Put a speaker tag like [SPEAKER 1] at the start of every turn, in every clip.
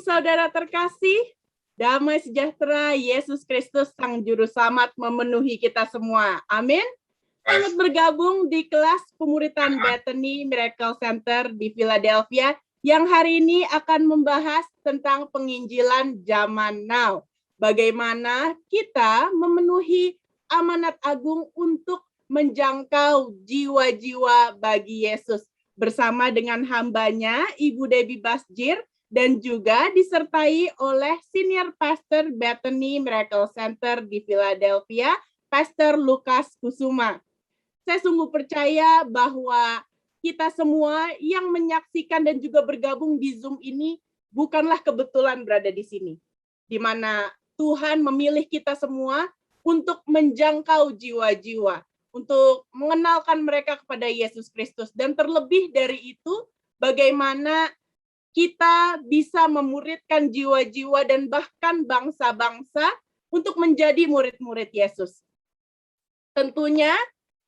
[SPEAKER 1] saudara terkasih, damai sejahtera Yesus Kristus Sang Juru Selamat memenuhi kita semua. Amin. Selamat bergabung di kelas pemuritan Bethany Miracle Center di Philadelphia yang hari ini akan membahas tentang penginjilan zaman now. Bagaimana kita memenuhi amanat agung untuk menjangkau jiwa-jiwa bagi Yesus. Bersama dengan hambanya, Ibu Debbie Basjir, dan juga disertai oleh Senior Pastor Bethany Miracle Center di Philadelphia, Pastor Lukas Kusuma. Saya sungguh percaya bahwa kita semua yang menyaksikan dan juga bergabung di Zoom ini bukanlah kebetulan berada di sini, di mana Tuhan memilih kita semua untuk menjangkau jiwa-jiwa, untuk mengenalkan mereka kepada Yesus Kristus. Dan terlebih dari itu, bagaimana kita bisa memuridkan jiwa-jiwa dan bahkan bangsa-bangsa untuk menjadi murid-murid Yesus. Tentunya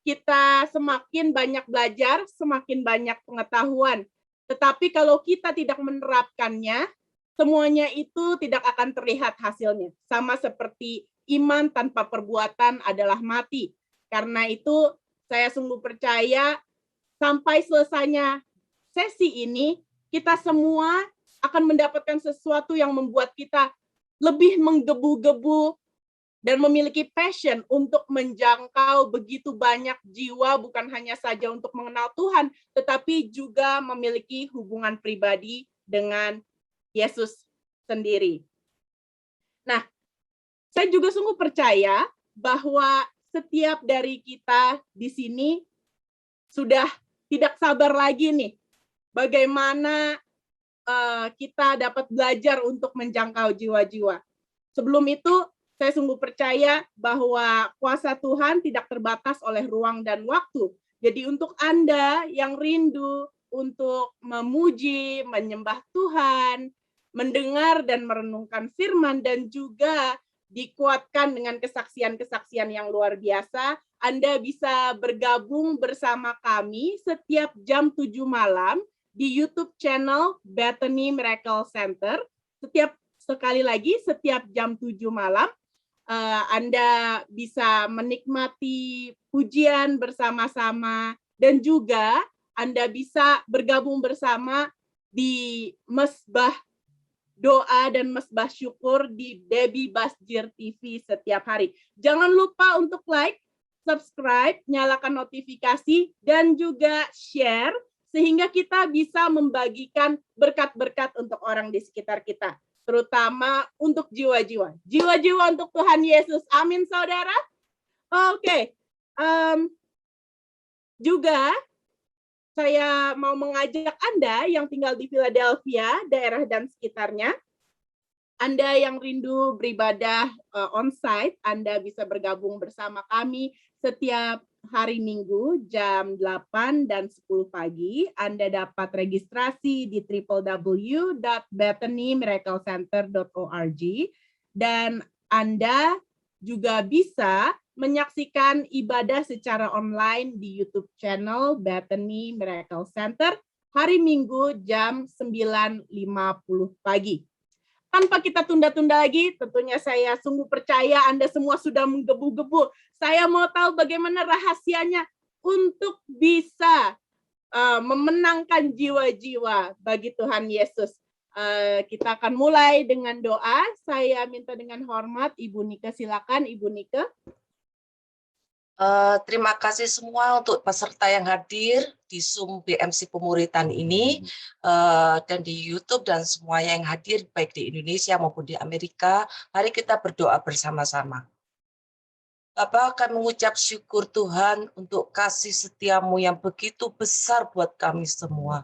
[SPEAKER 1] kita semakin banyak belajar, semakin banyak pengetahuan. Tetapi kalau kita tidak menerapkannya, semuanya itu tidak akan terlihat hasilnya. Sama seperti iman tanpa perbuatan adalah mati. Karena itu saya sungguh percaya sampai selesainya sesi ini, kita semua akan mendapatkan sesuatu yang membuat kita lebih menggebu-gebu dan memiliki passion untuk menjangkau begitu banyak jiwa, bukan hanya saja untuk mengenal Tuhan, tetapi juga memiliki hubungan pribadi dengan Yesus sendiri. Nah, saya juga sungguh percaya bahwa setiap dari kita di sini sudah tidak sabar lagi nih, bagaimana kita dapat belajar untuk menjangkau jiwa-jiwa. Sebelum itu, saya sungguh percaya bahwa kuasa Tuhan tidak terbatas oleh ruang dan waktu. Jadi untuk Anda yang rindu untuk memuji, menyembah Tuhan, mendengar dan merenungkan firman, dan juga dikuatkan dengan kesaksian-kesaksian yang luar biasa, Anda bisa bergabung bersama kami setiap jam 7 malam di YouTube channel Bethany Miracle Center. Sekali lagi, setiap jam 7 malam, Anda bisa menikmati pujian bersama-sama, dan juga Anda bisa bergabung bersama di Mesbah Doa dan Mesbah Syukur di Debbie Basjir TV setiap hari. Jangan lupa untuk like, subscribe, nyalakan notifikasi, dan juga share, sehingga kita bisa membagikan berkat-berkat untuk orang di sekitar kita, terutama untuk jiwa-jiwa. Jiwa-jiwa untuk Tuhan Yesus. Amin, saudara. Oke. Juga saya mau mengajak Anda yang tinggal di Philadelphia, daerah dan sekitarnya, Anda yang rindu beribadah on-site, Anda bisa bergabung bersama kami setiap hari Minggu jam 8 dan 10 pagi. Anda dapat registrasi di www.bethanymmiraclecenter.org, dan Anda juga bisa menyaksikan ibadah secara online di YouTube channel Bethany Miracle Center hari Minggu jam 9.50 pagi. Tanpa kita tunda-tunda lagi, tentunya saya sungguh percaya Anda semua sudah menggebu-gebu. Saya mau tahu bagaimana rahasianya untuk bisa memenangkan jiwa-jiwa bagi Tuhan Yesus. Kita akan mulai dengan doa. Saya minta dengan hormat Ibu Nika, silakan Ibu Nika.
[SPEAKER 2] Terima kasih semua untuk peserta yang hadir di Zoom BMC Pemuritan ini, dan di YouTube, dan semua yang hadir baik di Indonesia maupun di Amerika. Mari kita berdoa bersama-sama. Bapa, kami mengucap syukur Tuhan untuk kasih setiamu yang begitu besar buat kami semua.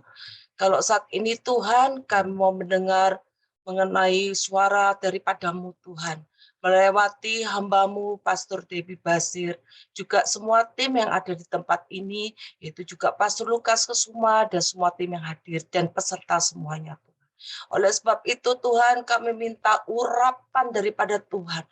[SPEAKER 2] Kalau saat ini Tuhan, kami mau mendengar mengenai suara daripadamu Tuhan, melewati hambamu Pastor Debbie Basjir, juga semua tim yang ada di tempat ini, itu juga Pastor Lukas Kusuma dan semua tim yang hadir dan peserta semuanya Tuhan. Oleh sebab itu Tuhan, kami minta urapan daripada Tuhan.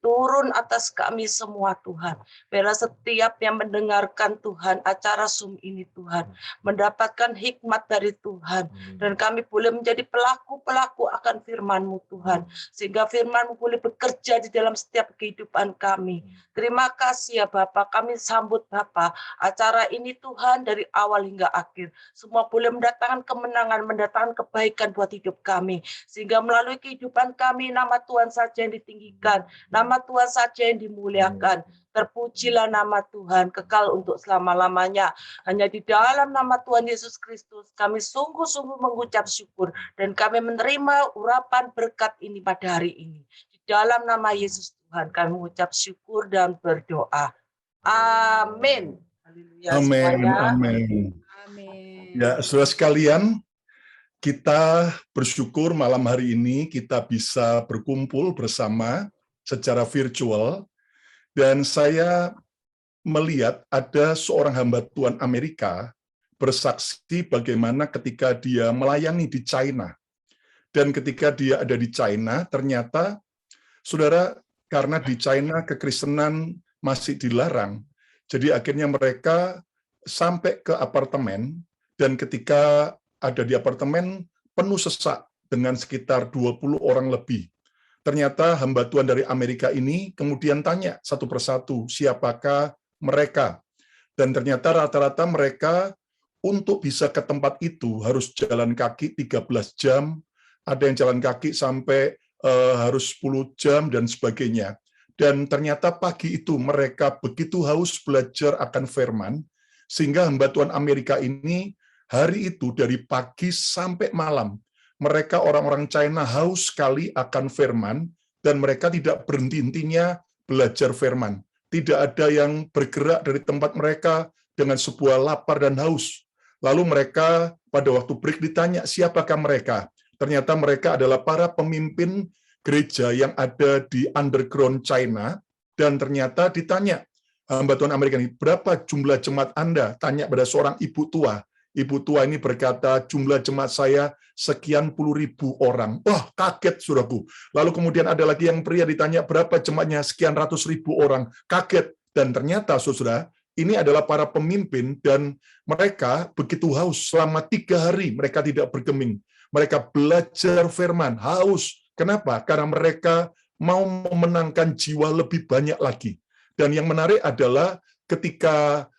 [SPEAKER 2] turun atas kami semua Tuhan. Biarlah setiap yang mendengarkan Tuhan acara Zoom ini Tuhan, mendapatkan hikmat dari Tuhan. Dan kami boleh menjadi pelaku-pelaku akan firman-Mu Tuhan. Sehingga firman-Mu boleh bekerja di dalam setiap kehidupan kami. Terima kasih ya Bapak, kami sambut Bapak. Acara ini Tuhan dari awal hingga akhir. Semua boleh mendatangkan kemenangan, mendatangkan kebaikan buat hidup kami. Sehingga melalui kehidupan kami, nama Tuhan saja yang ditinggikan. Nama Tuhan saja yang dimuliakan. Terpujilah nama Tuhan, kekal untuk selama-lamanya. Hanya di dalam nama Tuhan Yesus Kristus, kami sungguh-sungguh mengucap syukur. Dan kami menerima urapan berkat ini pada hari ini. Di dalam nama Yesus Tuhan, kami mengucap syukur dan berdoa. Amin. Haleluya semuanya.
[SPEAKER 3] Amin.
[SPEAKER 1] Amin.
[SPEAKER 3] Ya, saudara sekalian, kita bersyukur malam hari ini kita bisa berkumpul bersama secara virtual, dan saya melihat ada seorang hamba Tuhan Amerika bersaksi bagaimana ketika dia melayani di China. Dan ketika dia ada di China, ternyata, saudara, karena di China kekristenan masih dilarang, jadi akhirnya mereka sampai ke apartemen, dan ketika ada di apartemen, penuh sesak dengan sekitar 20 orang lebih. Ternyata hamba Tuhan dari Amerika ini kemudian tanya satu persatu, siapakah mereka? Dan ternyata rata-rata mereka untuk bisa ke tempat itu harus jalan kaki 13 jam, ada yang jalan kaki sampai harus 10 jam, dan sebagainya. Dan ternyata pagi itu mereka begitu haus belajar akan firman, sehingga hamba Tuhan Amerika ini hari itu dari pagi sampai malam, mereka orang-orang China haus sekali akan firman, dan mereka tidak berhenti-hentinya belajar firman. Tidak ada yang bergerak dari tempat mereka dengan sebuah lapar dan haus. Lalu mereka pada waktu break ditanya, siapakah mereka? Ternyata mereka adalah para pemimpin gereja yang ada di underground China, dan ternyata ditanya, hamba Tuhan Amerika ini, berapa jumlah jemaat Anda? Tanya pada seorang ibu tua. Ibu tua ini berkata, jumlah jemaat saya sekian puluh ribu orang. Wah, kaget saudaraku. Lalu kemudian ada lagi yang pria ditanya, berapa jemaatnya? Sekian ratus ribu orang. Kaget. Dan ternyata, saudara, ini adalah para pemimpin, dan mereka begitu haus. Selama 3 hari mereka tidak bergeming. Mereka belajar firman, haus. Kenapa? Karena mereka mau memenangkan jiwa lebih banyak lagi. Dan yang menarik adalah ketika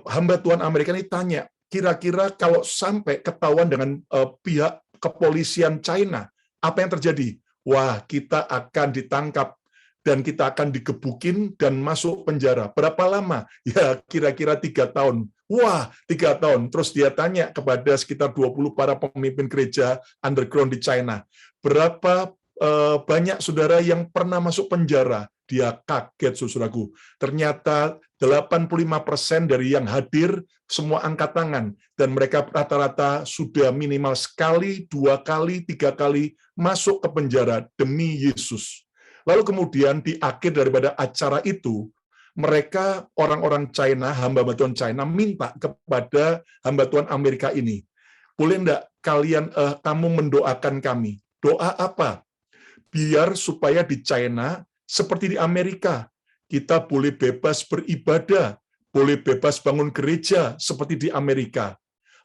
[SPEAKER 3] hamba Tuhan Amerika ini tanya, kira-kira kalau sampai ketahuan dengan pihak kepolisian China, apa yang terjadi? Wah, kita akan ditangkap dan kita akan digebukin dan masuk penjara. Berapa lama? Ya, kira-kira 3 tahun. Wah, 3 tahun. Terus dia tanya kepada sekitar 20 para pemimpin gereja underground di China, berapa banyak saudara yang pernah masuk penjara? Dia kaget, saudaraku. Ternyata 85% dari yang hadir semua angkat tangan, dan mereka rata-rata sudah minimal sekali, 2 kali, 3 kali masuk ke penjara demi Yesus. Lalu kemudian di akhir daripada acara itu, mereka orang-orang China, hamba Tuhan China minta kepada hamba Tuhan Amerika ini, boleh enggak kalian kamu mendoakan kami? Doa apa? Biar supaya di China seperti di Amerika, kita boleh bebas beribadah, boleh bebas bangun gereja seperti di Amerika.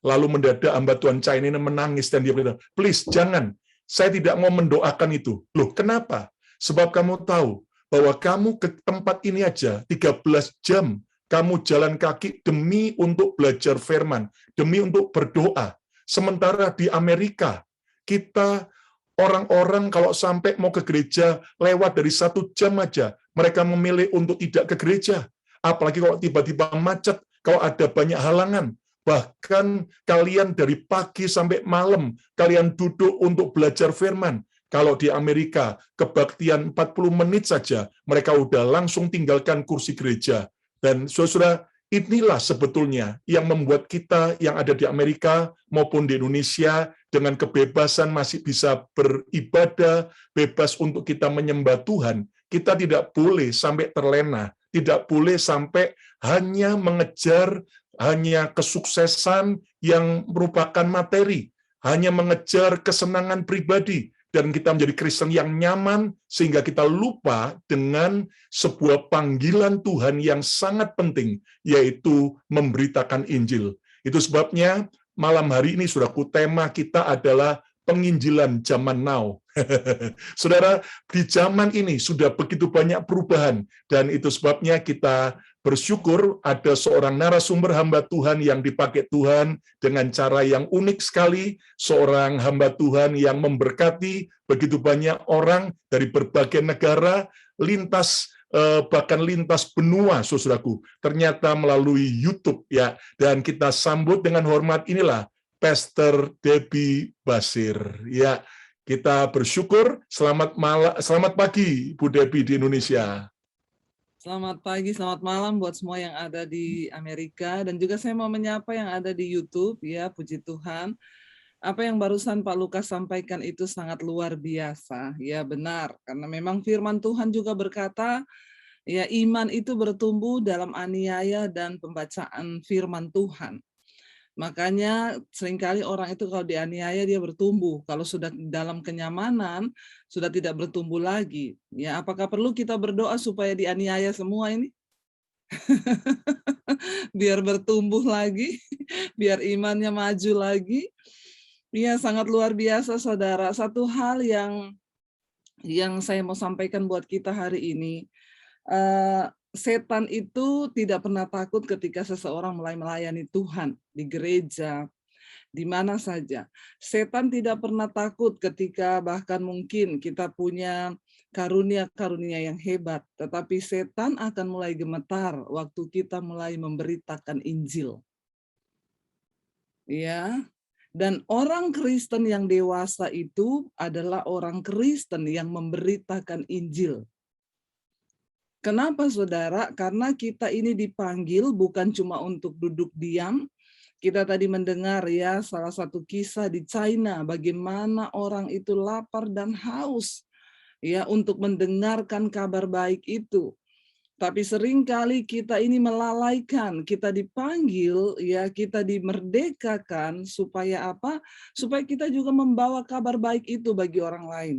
[SPEAKER 3] Lalu mendadak hamba Tuhan China ini menangis, dan dia bilang, please jangan, saya tidak mau mendoakan itu. Loh, kenapa? Sebab kamu tahu bahwa kamu ke tempat ini aja 13 jam kamu jalan kaki demi untuk belajar firman, demi untuk berdoa. Sementara di Amerika, kita orang-orang kalau sampai mau ke gereja lewat dari 1 jam aja, mereka memilih untuk tidak ke gereja. Apalagi kalau tiba-tiba macet, kalau ada banyak halangan. Bahkan kalian dari pagi sampai malam, kalian duduk untuk belajar firman. Kalau di Amerika, kebaktian 40 menit saja, mereka udah langsung tinggalkan kursi gereja. Dan saudara, inilah sebetulnya yang membuat kita yang ada di Amerika maupun di Indonesia dengan kebebasan masih bisa beribadah, bebas untuk kita menyembah Tuhan. Kita tidak boleh sampai terlena, tidak boleh sampai hanya mengejar hanya kesuksesan yang merupakan materi, hanya mengejar kesenangan pribadi, dan kita menjadi Kristen yang nyaman sehingga kita lupa dengan sebuah panggilan Tuhan yang sangat penting, yaitu memberitakan Injil. Itu sebabnya malam hari ini, saudaraku, tema kita adalah penginjilan zaman now. Saudara, di zaman ini sudah begitu banyak perubahan, dan itu sebabnya kita bersyukur ada seorang narasumber hamba Tuhan yang dipakai Tuhan dengan cara yang unik sekali, seorang hamba Tuhan yang memberkati begitu banyak orang dari berbagai negara, bahkan lintas benua, saudaraku, ternyata melalui YouTube ya. Dan kita sambut dengan hormat, inilah Pastor Debbie Basir. Ya, kita bersyukur. Selamat pagi, Bu Debbie di Indonesia.
[SPEAKER 4] Selamat pagi, selamat malam buat semua yang ada di Amerika, dan juga saya mau menyapa yang ada di YouTube. Ya, puji Tuhan. Apa yang barusan Pak Lukas sampaikan itu sangat luar biasa. Ya, benar, karena memang firman Tuhan juga berkata, ya, iman itu bertumbuh dalam aniaya dan pembacaan firman Tuhan. Makanya seringkali orang itu kalau dianiaya dia bertumbuh. Kalau sudah dalam kenyamanan, sudah tidak bertumbuh lagi. Ya, apakah perlu kita berdoa supaya dianiaya semua ini? Biar bertumbuh lagi, biar imannya maju lagi. Ya, sangat luar biasa, saudara. Satu hal yang saya mau sampaikan buat kita hari ini, setan itu tidak pernah takut ketika seseorang mulai melayani Tuhan di gereja, di mana saja. Setan tidak pernah takut ketika bahkan mungkin kita punya karunia-karunia yang hebat, tetapi setan akan mulai gemetar waktu kita mulai memberitakan Injil. Ya. Dan orang Kristen yang dewasa itu adalah orang Kristen yang memberitakan Injil. Kenapa, saudara? Karena kita ini dipanggil bukan cuma untuk duduk diam. Kita tadi mendengar ya salah satu kisah di China, bagaimana orang itu lapar dan haus ya untuk mendengarkan kabar baik itu. Tapi seringkali kita ini melalaikan, kita dipanggil, ya kita dimerdekakan supaya apa? Supaya kita juga membawa kabar baik itu bagi orang lain.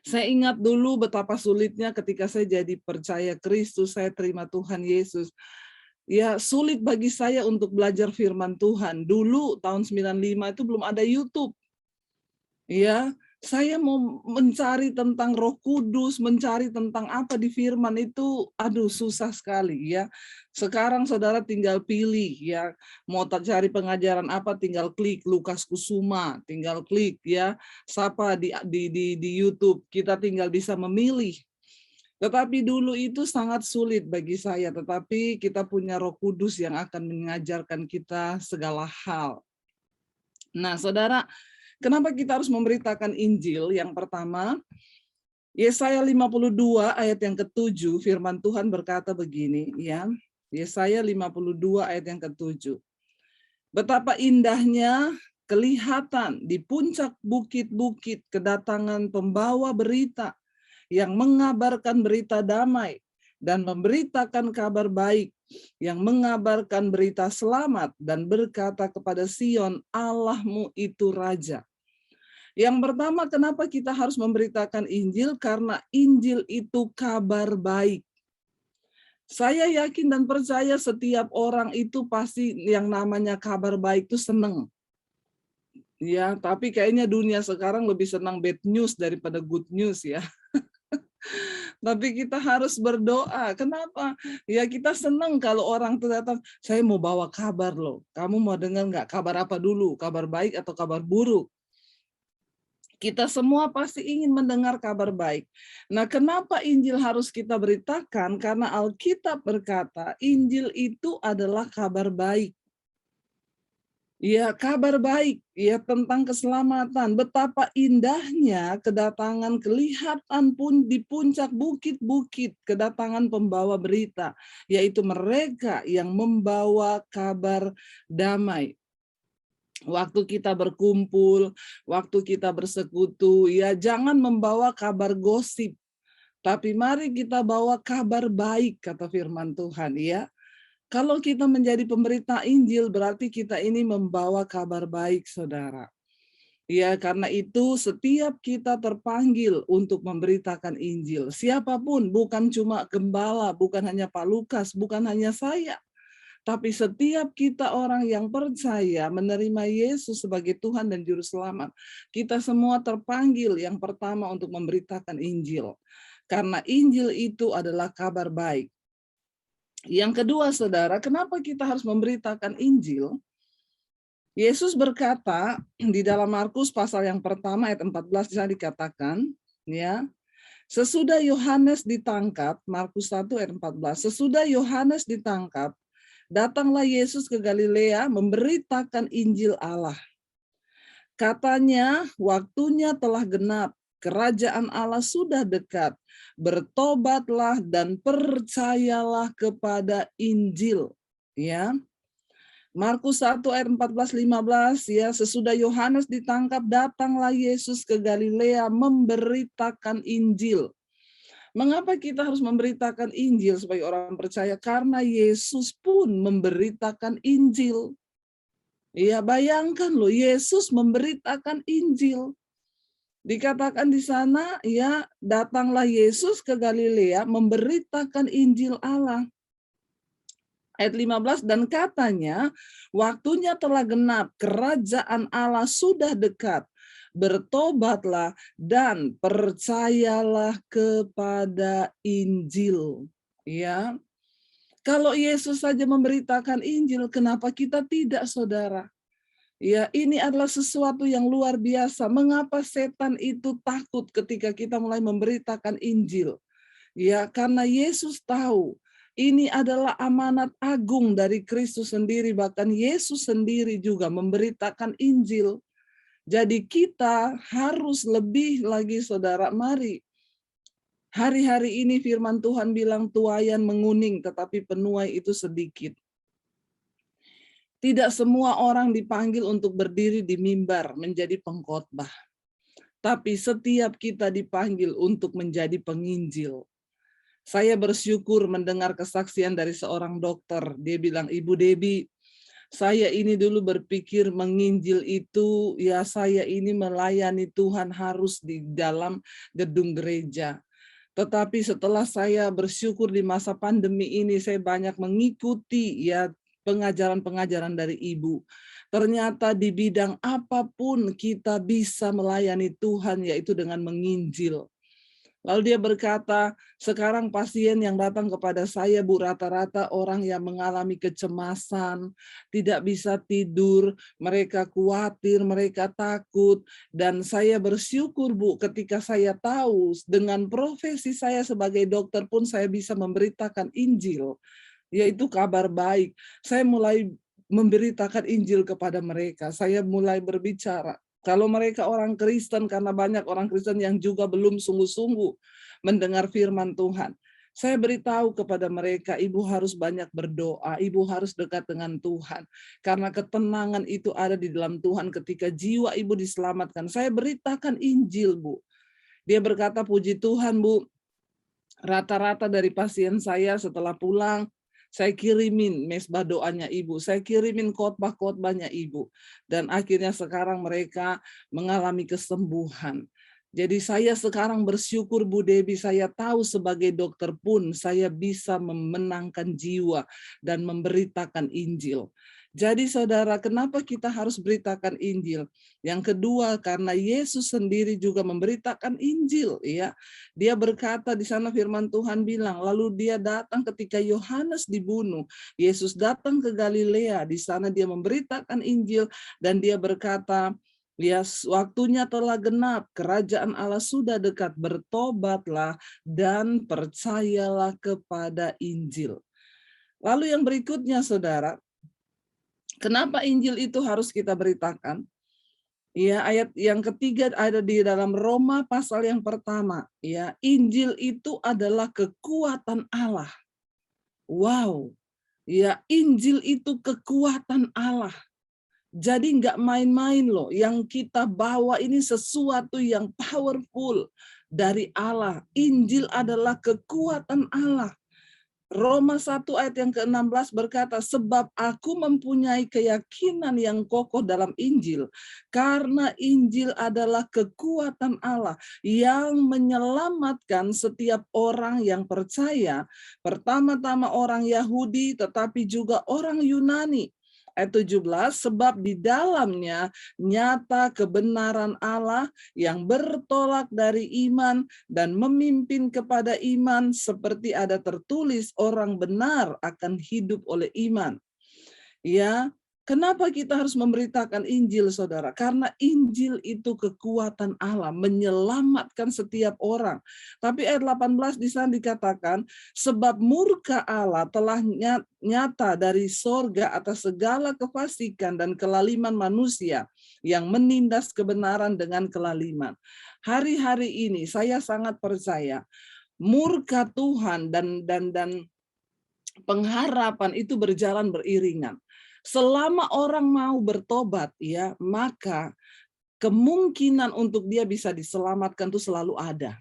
[SPEAKER 4] Saya ingat dulu betapa sulitnya ketika saya jadi percaya Kristus, saya terima Tuhan Yesus. Ya, sulit bagi saya untuk belajar firman Tuhan. Dulu tahun 95 itu belum ada YouTube. Ya, saya mau mencari tentang Roh Kudus, mencari tentang apa di firman itu, aduh susah sekali ya. Sekarang saudara tinggal pilih ya, mau cari pengajaran apa tinggal klik Lukas Kusuma, tinggal klik ya, siapa di YouTube, kita tinggal bisa memilih. Tetapi dulu itu sangat sulit bagi saya, tetapi kita punya Roh Kudus yang akan mengajarkan kita segala hal. Nah, saudara, kenapa kita harus memberitakan Injil? Yang pertama, Yesaya 52 ayat yang ke-7, firman Tuhan berkata begini, ya. Yesaya 52 ayat yang ke-7. Betapa indahnya kelihatan di puncak bukit-bukit kedatangan pembawa berita yang mengabarkan berita damai dan memberitakan kabar baik, yang mengabarkan berita selamat dan berkata kepada Sion, Allahmu itu Raja. Yang pertama, kenapa kita harus memberitakan Injil? Karena Injil itu kabar baik. Saya yakin dan percaya setiap orang itu pasti yang namanya kabar baik itu senang. Ya, tapi kayaknya dunia sekarang lebih senang bad news daripada good news ya. Tapi kita harus berdoa. Kenapa? Ya kita senang kalau orang itu datang, saya mau bawa kabar loh. Kamu mau dengar nggak kabar apa dulu? Kabar baik atau kabar buruk? Kita semua pasti ingin mendengar kabar baik. Nah, kenapa Injil harus kita beritakan? Karena Alkitab berkata, Injil itu adalah kabar baik. Ya, kabar baik ya tentang keselamatan. Betapa indahnya kedatangan kelihatan pun di puncak bukit-bukit kedatangan pembawa berita, yaitu mereka yang membawa kabar damai. Waktu kita berkumpul, waktu kita bersekutu, ya jangan membawa kabar gosip, tapi mari kita bawa kabar baik, kata firman Tuhan, ya. Kalau kita menjadi pemberita Injil, berarti kita ini membawa kabar baik, saudara. Ya, karena itu setiap kita terpanggil untuk memberitakan Injil. Siapapun, bukan cuma gembala, bukan hanya Pak Lukas, bukan hanya saya. Tapi setiap kita orang yang percaya menerima Yesus sebagai Tuhan dan Juru Selamat, kita semua terpanggil yang pertama untuk memberitakan Injil. Karena Injil itu adalah kabar baik. Yang kedua, saudara, kenapa kita harus memberitakan Injil? Yesus berkata di dalam Markus pasal yang pertama ayat 14 bisa dikatakan, ya, sesudah Yohanes ditangkap, Markus 1 ayat 14, sesudah Yohanes ditangkap, datanglah Yesus ke Galilea memberitakan Injil Allah. Katanya, waktunya telah genap, kerajaan Allah sudah dekat, bertobatlah dan percayalah kepada Injil. Ya. Markus 1 ayat 14-15, ya, sesudah Yohanes ditangkap, datanglah Yesus ke Galilea memberitakan Injil. Mengapa kita harus memberitakan Injil sebagai orang percaya? Karena Yesus pun memberitakan Injil. Ya, bayangkan loh, Yesus memberitakan Injil. Dikatakan di sana, ya, datanglah Yesus ke Galilea memberitakan Injil Allah. Ayat 15, dan katanya, waktunya telah genap, kerajaan Allah sudah dekat, bertobatlah dan percayalah kepada Injil. Ya, kalau Yesus saja memberitakan Injil, kenapa kita tidak, saudara? Ya, ini adalah sesuatu yang luar biasa. Mengapa setan itu takut ketika kita mulai memberitakan Injil? Ya, karena Yesus tahu ini adalah amanat agung dari Kristus sendiri, bahkan Yesus sendiri juga memberitakan Injil. Jadi kita harus lebih lagi, saudara, mari. Hari-hari ini firman Tuhan bilang tuaian menguning, tetapi penuai itu sedikit. Tidak semua orang dipanggil untuk berdiri di mimbar menjadi pengkhotbah. Tapi setiap kita dipanggil untuk menjadi penginjil. Saya bersyukur mendengar kesaksian dari seorang dokter. Dia bilang, Ibu Debbie, saya ini dulu berpikir menginjil itu, ya saya ini melayani Tuhan harus di dalam gedung gereja. Tetapi setelah saya bersyukur di masa pandemi ini, saya banyak mengikuti ya pengajaran-pengajaran dari Ibu. Ternyata di bidang apapun kita bisa melayani Tuhan, yaitu dengan menginjil. Lalu dia berkata, sekarang pasien yang datang kepada saya, Bu, rata-rata orang yang mengalami kecemasan, tidak bisa tidur, mereka khawatir, mereka takut. Dan saya bersyukur, Bu, ketika saya tahu dengan profesi saya sebagai dokter pun saya bisa memberitakan Injil, yaitu kabar baik. Saya mulai memberitakan Injil kepada mereka. Saya mulai berbicara. Kalau mereka orang Kristen, karena banyak orang Kristen yang juga belum sungguh-sungguh mendengar firman Tuhan. Saya beritahu kepada mereka, Ibu harus banyak berdoa, Ibu harus dekat dengan Tuhan. Karena ketenangan itu ada di dalam Tuhan ketika jiwa Ibu diselamatkan. Saya beritakan Injil, Bu. Dia berkata, puji Tuhan, Bu, rata-rata dari pasien saya setelah pulang, saya kirimin mesbah doanya Ibu, saya kirimin khotbah-khotbahnya Ibu. Dan akhirnya sekarang mereka mengalami kesembuhan. Jadi saya sekarang bersyukur, Bu Debbie, saya tahu sebagai dokter pun saya bisa memenangkan jiwa dan memberitakan Injil. Jadi saudara, kenapa kita harus beritakan Injil? Yang kedua, karena Yesus sendiri juga memberitakan Injil, ya. Dia berkata di sana firman Tuhan bilang, lalu dia datang ketika Yohanes dibunuh. Yesus datang ke Galilea, di sana dia memberitakan Injil dan dia berkata, ya, waktunya telah genap, kerajaan Allah sudah dekat, bertobatlah dan percayalah kepada Injil. Lalu yang berikutnya, saudara, kenapa Injil itu harus kita beritakan? Ya, ayat yang ketiga ada di dalam Roma pasal yang pertama. Ya, Injil itu adalah kekuatan Allah. Wow. Ya, Injil itu kekuatan Allah. Jadi nggak main-main loh. Yang kita bawa ini sesuatu yang powerful dari Allah. Injil adalah kekuatan Allah. Roma 1 ayat yang ke-16 berkata, sebab aku mempunyai keyakinan yang kokoh dalam Injil, karena Injil adalah kekuatan Allah yang menyelamatkan setiap orang yang percaya, pertama-tama orang Yahudi tetapi juga orang Yunani. Ayat 17, sebab di dalamnya nyata kebenaran Allah yang bertolak dari iman dan memimpin kepada iman, seperti ada tertulis, orang benar akan hidup oleh iman. Ya, kenapa kita harus memberitakan Injil, saudara? Karena Injil itu kekuatan Allah, menyelamatkan setiap orang. Tapi ayat 18 di sana dikatakan, sebab murka Allah telah nyata dari sorga atas segala kefasikan dan kelaliman manusia yang menindas kebenaran dengan kelaliman. Hari-hari ini saya sangat percaya murka Tuhan dan pengharapan itu berjalan beriringan. Selama orang mau bertobat, ya, maka kemungkinan untuk dia bisa diselamatkan itu selalu ada.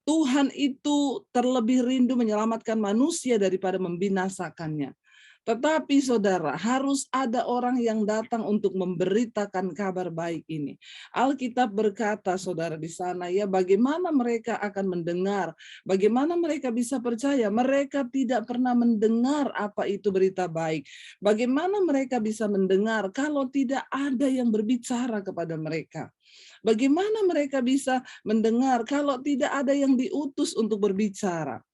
[SPEAKER 4] Tuhan itu terlebih rindu menyelamatkan manusia daripada membinasakannya. Tetapi saudara, harus ada orang yang datang untuk memberitakan kabar baik ini. Alkitab berkata, saudara, di sana, ya, bagaimana mereka akan mendengar, bagaimana mereka bisa percaya, mereka tidak pernah mendengar apa itu berita baik. Bagaimana mereka bisa mendengar kalau tidak ada yang berbicara kepada mereka? Bagaimana mereka bisa mendengar kalau tidak ada yang diutus untuk berbicara?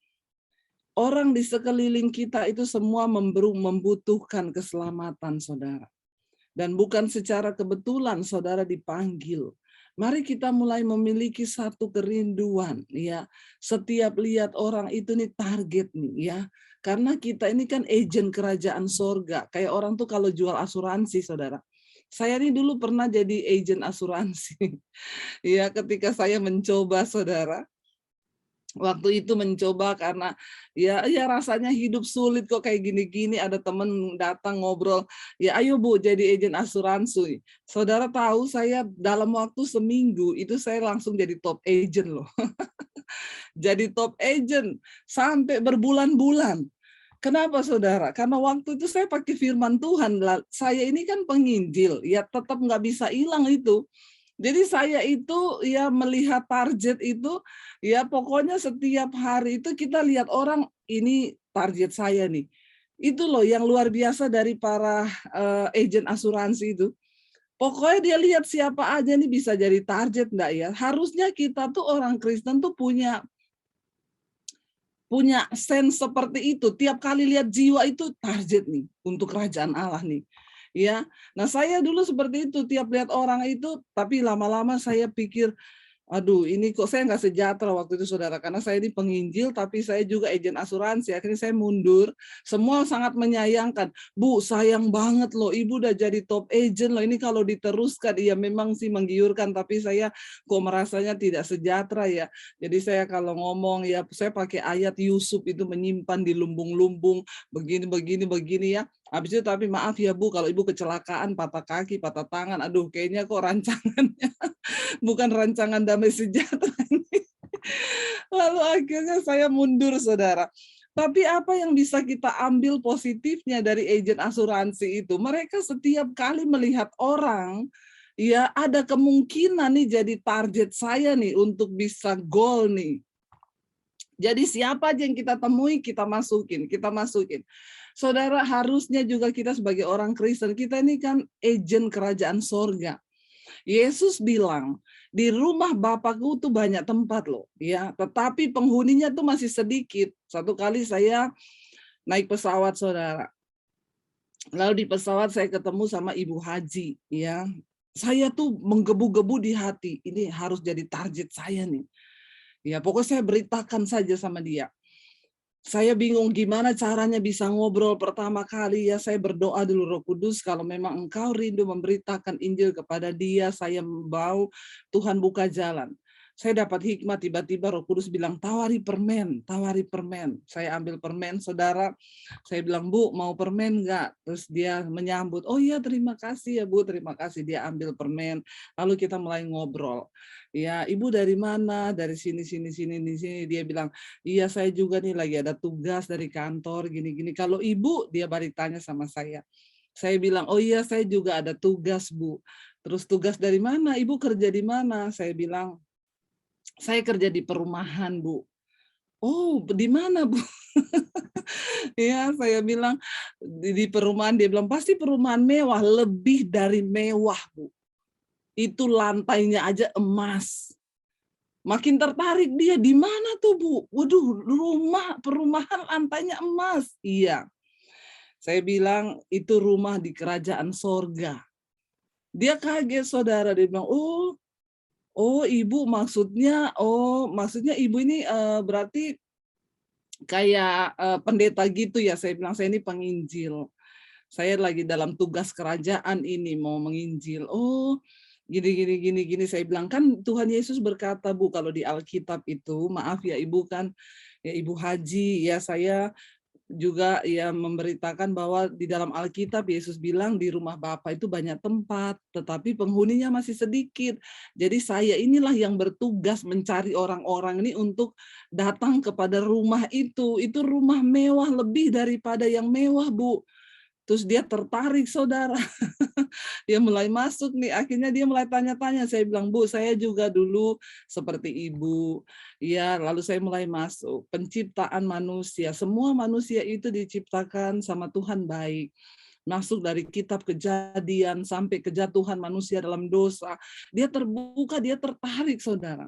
[SPEAKER 4] Orang di sekeliling kita itu semua membutuhkan keselamatan, saudara. Dan bukan secara kebetulan saudara dipanggil. Mari kita mulai memiliki satu kerinduan, ya. Setiap lihat orang itu nih target nih, ya. Karena kita ini kan agen kerajaan sorga. Kayak orang tuh kalau jual asuransi, saudara. Saya ini dulu pernah jadi agen asuransi. Ya, ketika saya mencoba, saudara. Waktu itu mencoba karena ya rasanya hidup sulit kok kayak gini-gini, ada temen datang ngobrol, ya ayo Bu jadi agen asuransi. Saudara tahu saya dalam waktu seminggu itu saya langsung jadi top agent loh. Jadi top agent sampai berbulan-bulan. Kenapa saudara? Karena waktu itu saya pakai firman Tuhan. Saya ini kan penginjil, ya tetap nggak bisa hilang itu. Jadi saya itu ya melihat target itu, ya pokoknya setiap hari itu kita lihat orang, ini target saya nih. Itu loh yang luar biasa dari para agen asuransi itu. Pokoknya dia lihat siapa aja nih bisa jadi target enggak ya. Harusnya kita tuh orang Kristen tuh punya sense seperti itu. Tiap kali lihat jiwa itu target nih untuk kerajaan Allah nih. Ya, nah saya dulu seperti itu, tiap lihat orang itu, tapi lama-lama saya pikir, aduh ini kok saya nggak sejahtera waktu itu saudara, karena saya ini penginjil, tapi saya juga agen asuransi. Akhirnya saya mundur, semua sangat menyayangkan, Bu sayang banget loh, Ibu udah jadi top agent loh, ini kalau diteruskan, ya memang sih menggiurkan, tapi saya kok merasanya tidak sejahtera ya. Jadi saya kalau ngomong, ya saya pakai ayat Yusuf itu menyimpan di lumbung-lumbung, begini ya. Habis itu tapi maaf ya Bu, kalau Ibu kecelakaan, patah kaki, patah tangan, aduh kayaknya kok rancangannya bukan rancangan damai sejahtera ini. Lalu akhirnya saya mundur saudara. Tapi apa yang bisa kita ambil positifnya dari agen asuransi itu? Mereka setiap kali melihat orang, ya ada kemungkinan nih jadi target saya nih untuk bisa goal nih. Jadi siapa aja yang kita temui, kita masukin. Saudara, harusnya juga kita sebagai orang Kristen, kita ini kan agen kerajaan sorga. Yesus bilang, di rumah Bapakku tuh banyak tempat loh, ya. Tetapi penghuninya tuh masih sedikit. Satu kali saya naik pesawat, saudara. Lalu di pesawat saya ketemu sama Ibu Haji, ya. Saya tuh menggebu-gebu di hati, ini harus jadi target saya nih. Ya, pokoknya saya beritakan saja sama dia. Saya bingung gimana caranya bisa ngobrol pertama kali, ya saya berdoa dulu Roh Kudus, kalau memang Engkau rindu memberitakan Injil kepada dia, saya mau Tuhan buka jalan. Saya dapat hikmat, tiba-tiba Roh Kudus bilang, tawari permen, tawari permen. Saya ambil permen, saudara. Saya bilang, Bu, mau permen enggak? Terus dia menyambut, oh iya terima kasih ya Bu, terima kasih. Dia ambil permen, lalu kita mulai ngobrol. Ya, Ibu dari mana? Dari sini, sini, sini, di sini. Dia bilang, iya saya juga nih lagi ada tugas dari kantor, gini-gini. Kalau Ibu, dia balik tanya sama saya. Saya bilang, oh iya saya juga ada tugas Bu. Terus tugas dari mana? Ibu kerja di mana? Saya bilang, saya kerja di perumahan, Bu. Oh, di mana, Bu? Ya, saya bilang di perumahan. Dia bilang pasti perumahan mewah, lebih dari mewah, Bu. Itu lantainya aja emas. Makin tertarik dia, di mana tuh, Bu? Waduh, perumahan lantainya emas. Iya. Saya bilang itu rumah di kerajaan sorga. Dia kaget, saudara. Dia bilang, oh Ibu maksudnya Ibu ini berarti kayak pendeta gitu ya. Saya bilang saya ini penginjil. Saya lagi dalam tugas kerajaan ini mau menginjil. Oh, gini. Saya bilang kan Tuhan Yesus berkata, Bu, kalau di Alkitab itu, maaf ya Ibu kan ya Ibu Haji, ya saya juga ya memberitakan bahwa di dalam Alkitab Yesus bilang di rumah Bapa itu banyak tempat, tetapi penghuninya masih sedikit. Jadi saya inilah yang bertugas mencari orang-orang ini untuk datang kepada rumah itu. Itu rumah mewah lebih daripada yang mewah, Bu. Terus dia tertarik, saudara. Dia mulai masuk nih, akhirnya dia mulai tanya-tanya. Saya bilang, Bu, saya juga dulu seperti Ibu. Ya, lalu saya mulai masuk. Penciptaan manusia, semua manusia itu diciptakan sama Tuhan baik. Masuk dari kitab Kejadian sampai kejatuhan manusia dalam dosa. Dia terbuka, dia tertarik, saudara.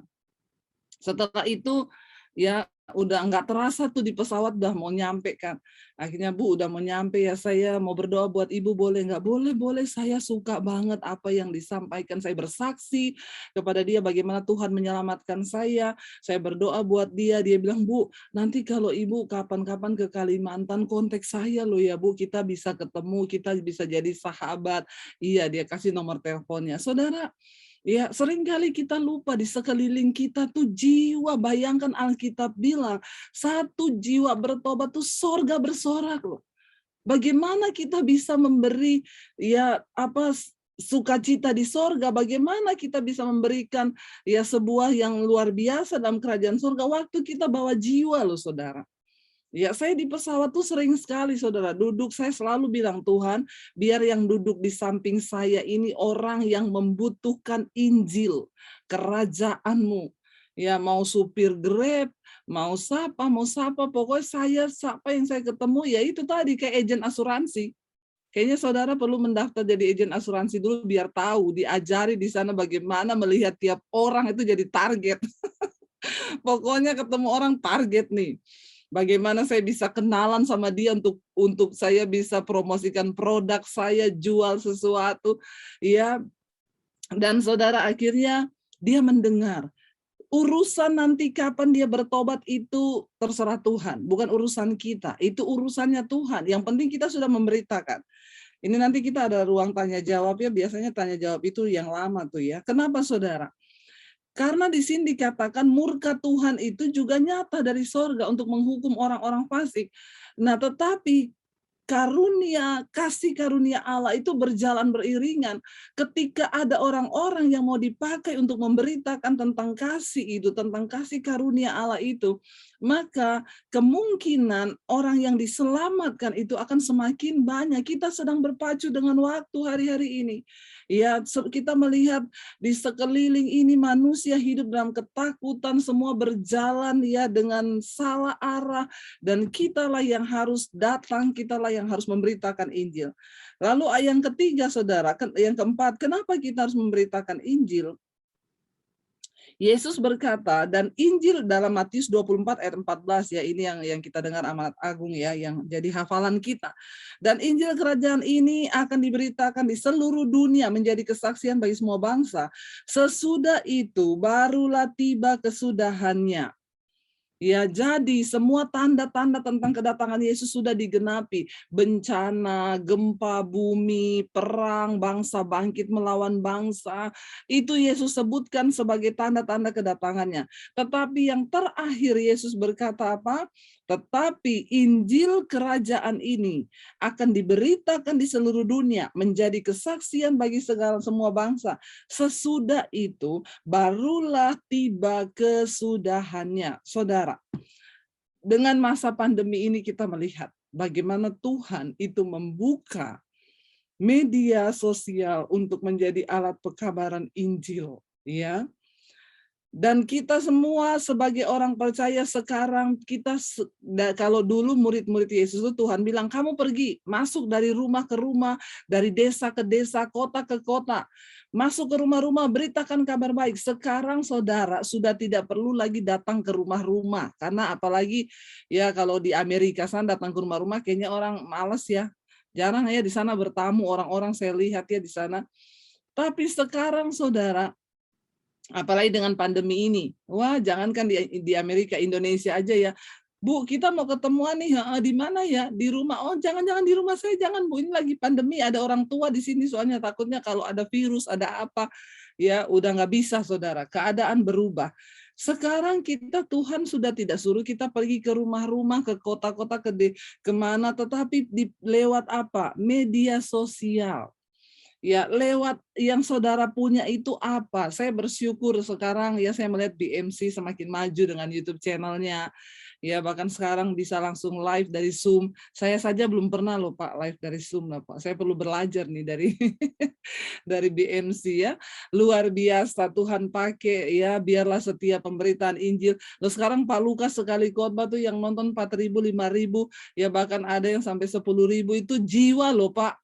[SPEAKER 4] Setelah itu, ya udah nggak terasa tuh di pesawat udah mau nyampe kan. Akhirnya Bu udah mau nyampe ya, saya mau berdoa buat Ibu boleh nggak? Boleh, saya suka banget apa yang disampaikan. Saya bersaksi kepada dia bagaimana Tuhan menyelamatkan saya. Saya berdoa buat dia. Dia bilang, Bu, nanti kalau Ibu kapan-kapan ke Kalimantan kontak saya loh ya Bu, kita bisa ketemu, kita bisa jadi sahabat. Iya, dia kasih nomor teleponnya. Saudara, ya, seringkali kita lupa di sekeliling kita tuh jiwa. Bayangkan Alkitab bilang, satu jiwa bertobat tuh sorga bersorak loh. Bagaimana kita bisa memberi sukacita di sorga? Bagaimana kita bisa memberikan ya sebuah yang luar biasa dalam kerajaan sorga waktu kita bawa jiwa loh, saudara. Ya, saya di pesawat tuh sering sekali, saudara, duduk, saya selalu bilang, Tuhan, biar yang duduk di samping saya ini orang yang membutuhkan Injil, kerajaan-Mu. Ya, mau supir Grab, mau siapa, pokoknya siapa yang saya ketemu, ya itu tadi, kayak agen asuransi. Kayaknya saudara perlu mendaftar jadi agen asuransi dulu, biar tahu, diajari di sana bagaimana melihat tiap orang itu jadi target. Pokoknya ketemu orang target nih. Bagaimana saya bisa kenalan sama dia untuk saya bisa promosikan produk saya, jual sesuatu, ya. Dan saudara, akhirnya dia mendengar. Urusan nanti kapan dia bertobat itu terserah Tuhan, bukan urusan kita. Itu urusannya Tuhan. Yang penting kita sudah memberitakan. Ini nanti kita ada ruang tanya jawab ya. Biasanya tanya jawab itu yang lama tuh ya. Kenapa, saudara? Karena di sini dikatakan murka Tuhan itu juga nyata dari sorga untuk menghukum orang-orang fasik. Nah, tetapi kasih karunia Allah itu berjalan beriringan. Ketika ada orang-orang yang mau dipakai untuk memberitakan tentang kasih itu, tentang kasih karunia Allah itu, maka kemungkinan orang yang diselamatkan itu akan semakin banyak. Kita sedang berpacu dengan waktu hari-hari ini. Ya, kita melihat di sekeliling ini manusia hidup dalam ketakutan, semua berjalan ya dengan salah arah, dan kitalah yang harus datang, kitalah yang harus memberitakan Injil. Lalu yang ketiga, saudara, yang keempat, kenapa kita harus memberitakan Injil? Yesus berkata, dan Injil dalam Matius 24 ayat 14 ya, ini yang kita dengar amanat agung ya, yang jadi hafalan kita. Dan Injil kerajaan ini akan diberitakan di seluruh dunia menjadi kesaksian bagi semua bangsa. Sesudah itu barulah tiba kesudahannya. Ya, jadi semua tanda-tanda tentang kedatangan Yesus sudah digenapi. Bencana, gempa bumi, perang, bangsa bangkit melawan bangsa. Itu Yesus sebutkan sebagai tanda-tanda kedatangannya. Tetapi yang terakhir Yesus berkata apa? Tetapi Injil kerajaan ini akan diberitakan di seluruh dunia, menjadi kesaksian bagi semua bangsa. Sesudah itu barulah tiba kesudahannya. Saudara, dengan masa pandemi ini kita melihat bagaimana Tuhan itu membuka media sosial untuk menjadi alat pekabaran Injil, ya. Dan kita semua sebagai orang percaya sekarang, kita kalau dulu murid-murid Yesus itu Tuhan bilang, kamu pergi, masuk dari rumah ke rumah, dari desa ke desa, kota ke kota, masuk ke rumah-rumah, beritakan kabar baik. Sekarang saudara sudah tidak perlu lagi datang ke rumah-rumah, karena apalagi ya kalau di Amerika sana datang ke rumah-rumah kayaknya orang malas ya, jarang ya di sana bertamu orang-orang, saya lihat ya di sana. Tapi sekarang saudara, apalagi dengan pandemi ini, wah jangankan di Amerika, Indonesia aja ya, Bu, kita mau ketemuan nih, di mana ya? Di rumah. Oh, jangan-jangan di rumah saya, jangan Bu, ini lagi pandemi, ada orang tua di sini, soalnya takutnya kalau ada virus, ada apa, ya udah nggak bisa saudara, keadaan berubah. Sekarang kita, Tuhan sudah tidak suruh kita pergi ke rumah-rumah, ke kota-kota, kemana, tetapi lewat apa? Media sosial. Ya, lewat yang saudara punya itu apa? Saya bersyukur sekarang ya saya melihat BMC semakin maju dengan YouTube channelnya. Ya, bahkan sekarang bisa langsung live dari Zoom. Saya saja belum pernah loh Pak live dari Zoom lah Pak. Saya perlu belajar nih dari dari BMC ya. Luar biasa Tuhan pakai ya, biarlah setiap pemberitaan Injil. Loh sekarang Pak Lukas sekali khotbah tuh yang nonton 4.000, 5.000, ya bahkan ada yang sampai 10.000, itu jiwa loh Pak.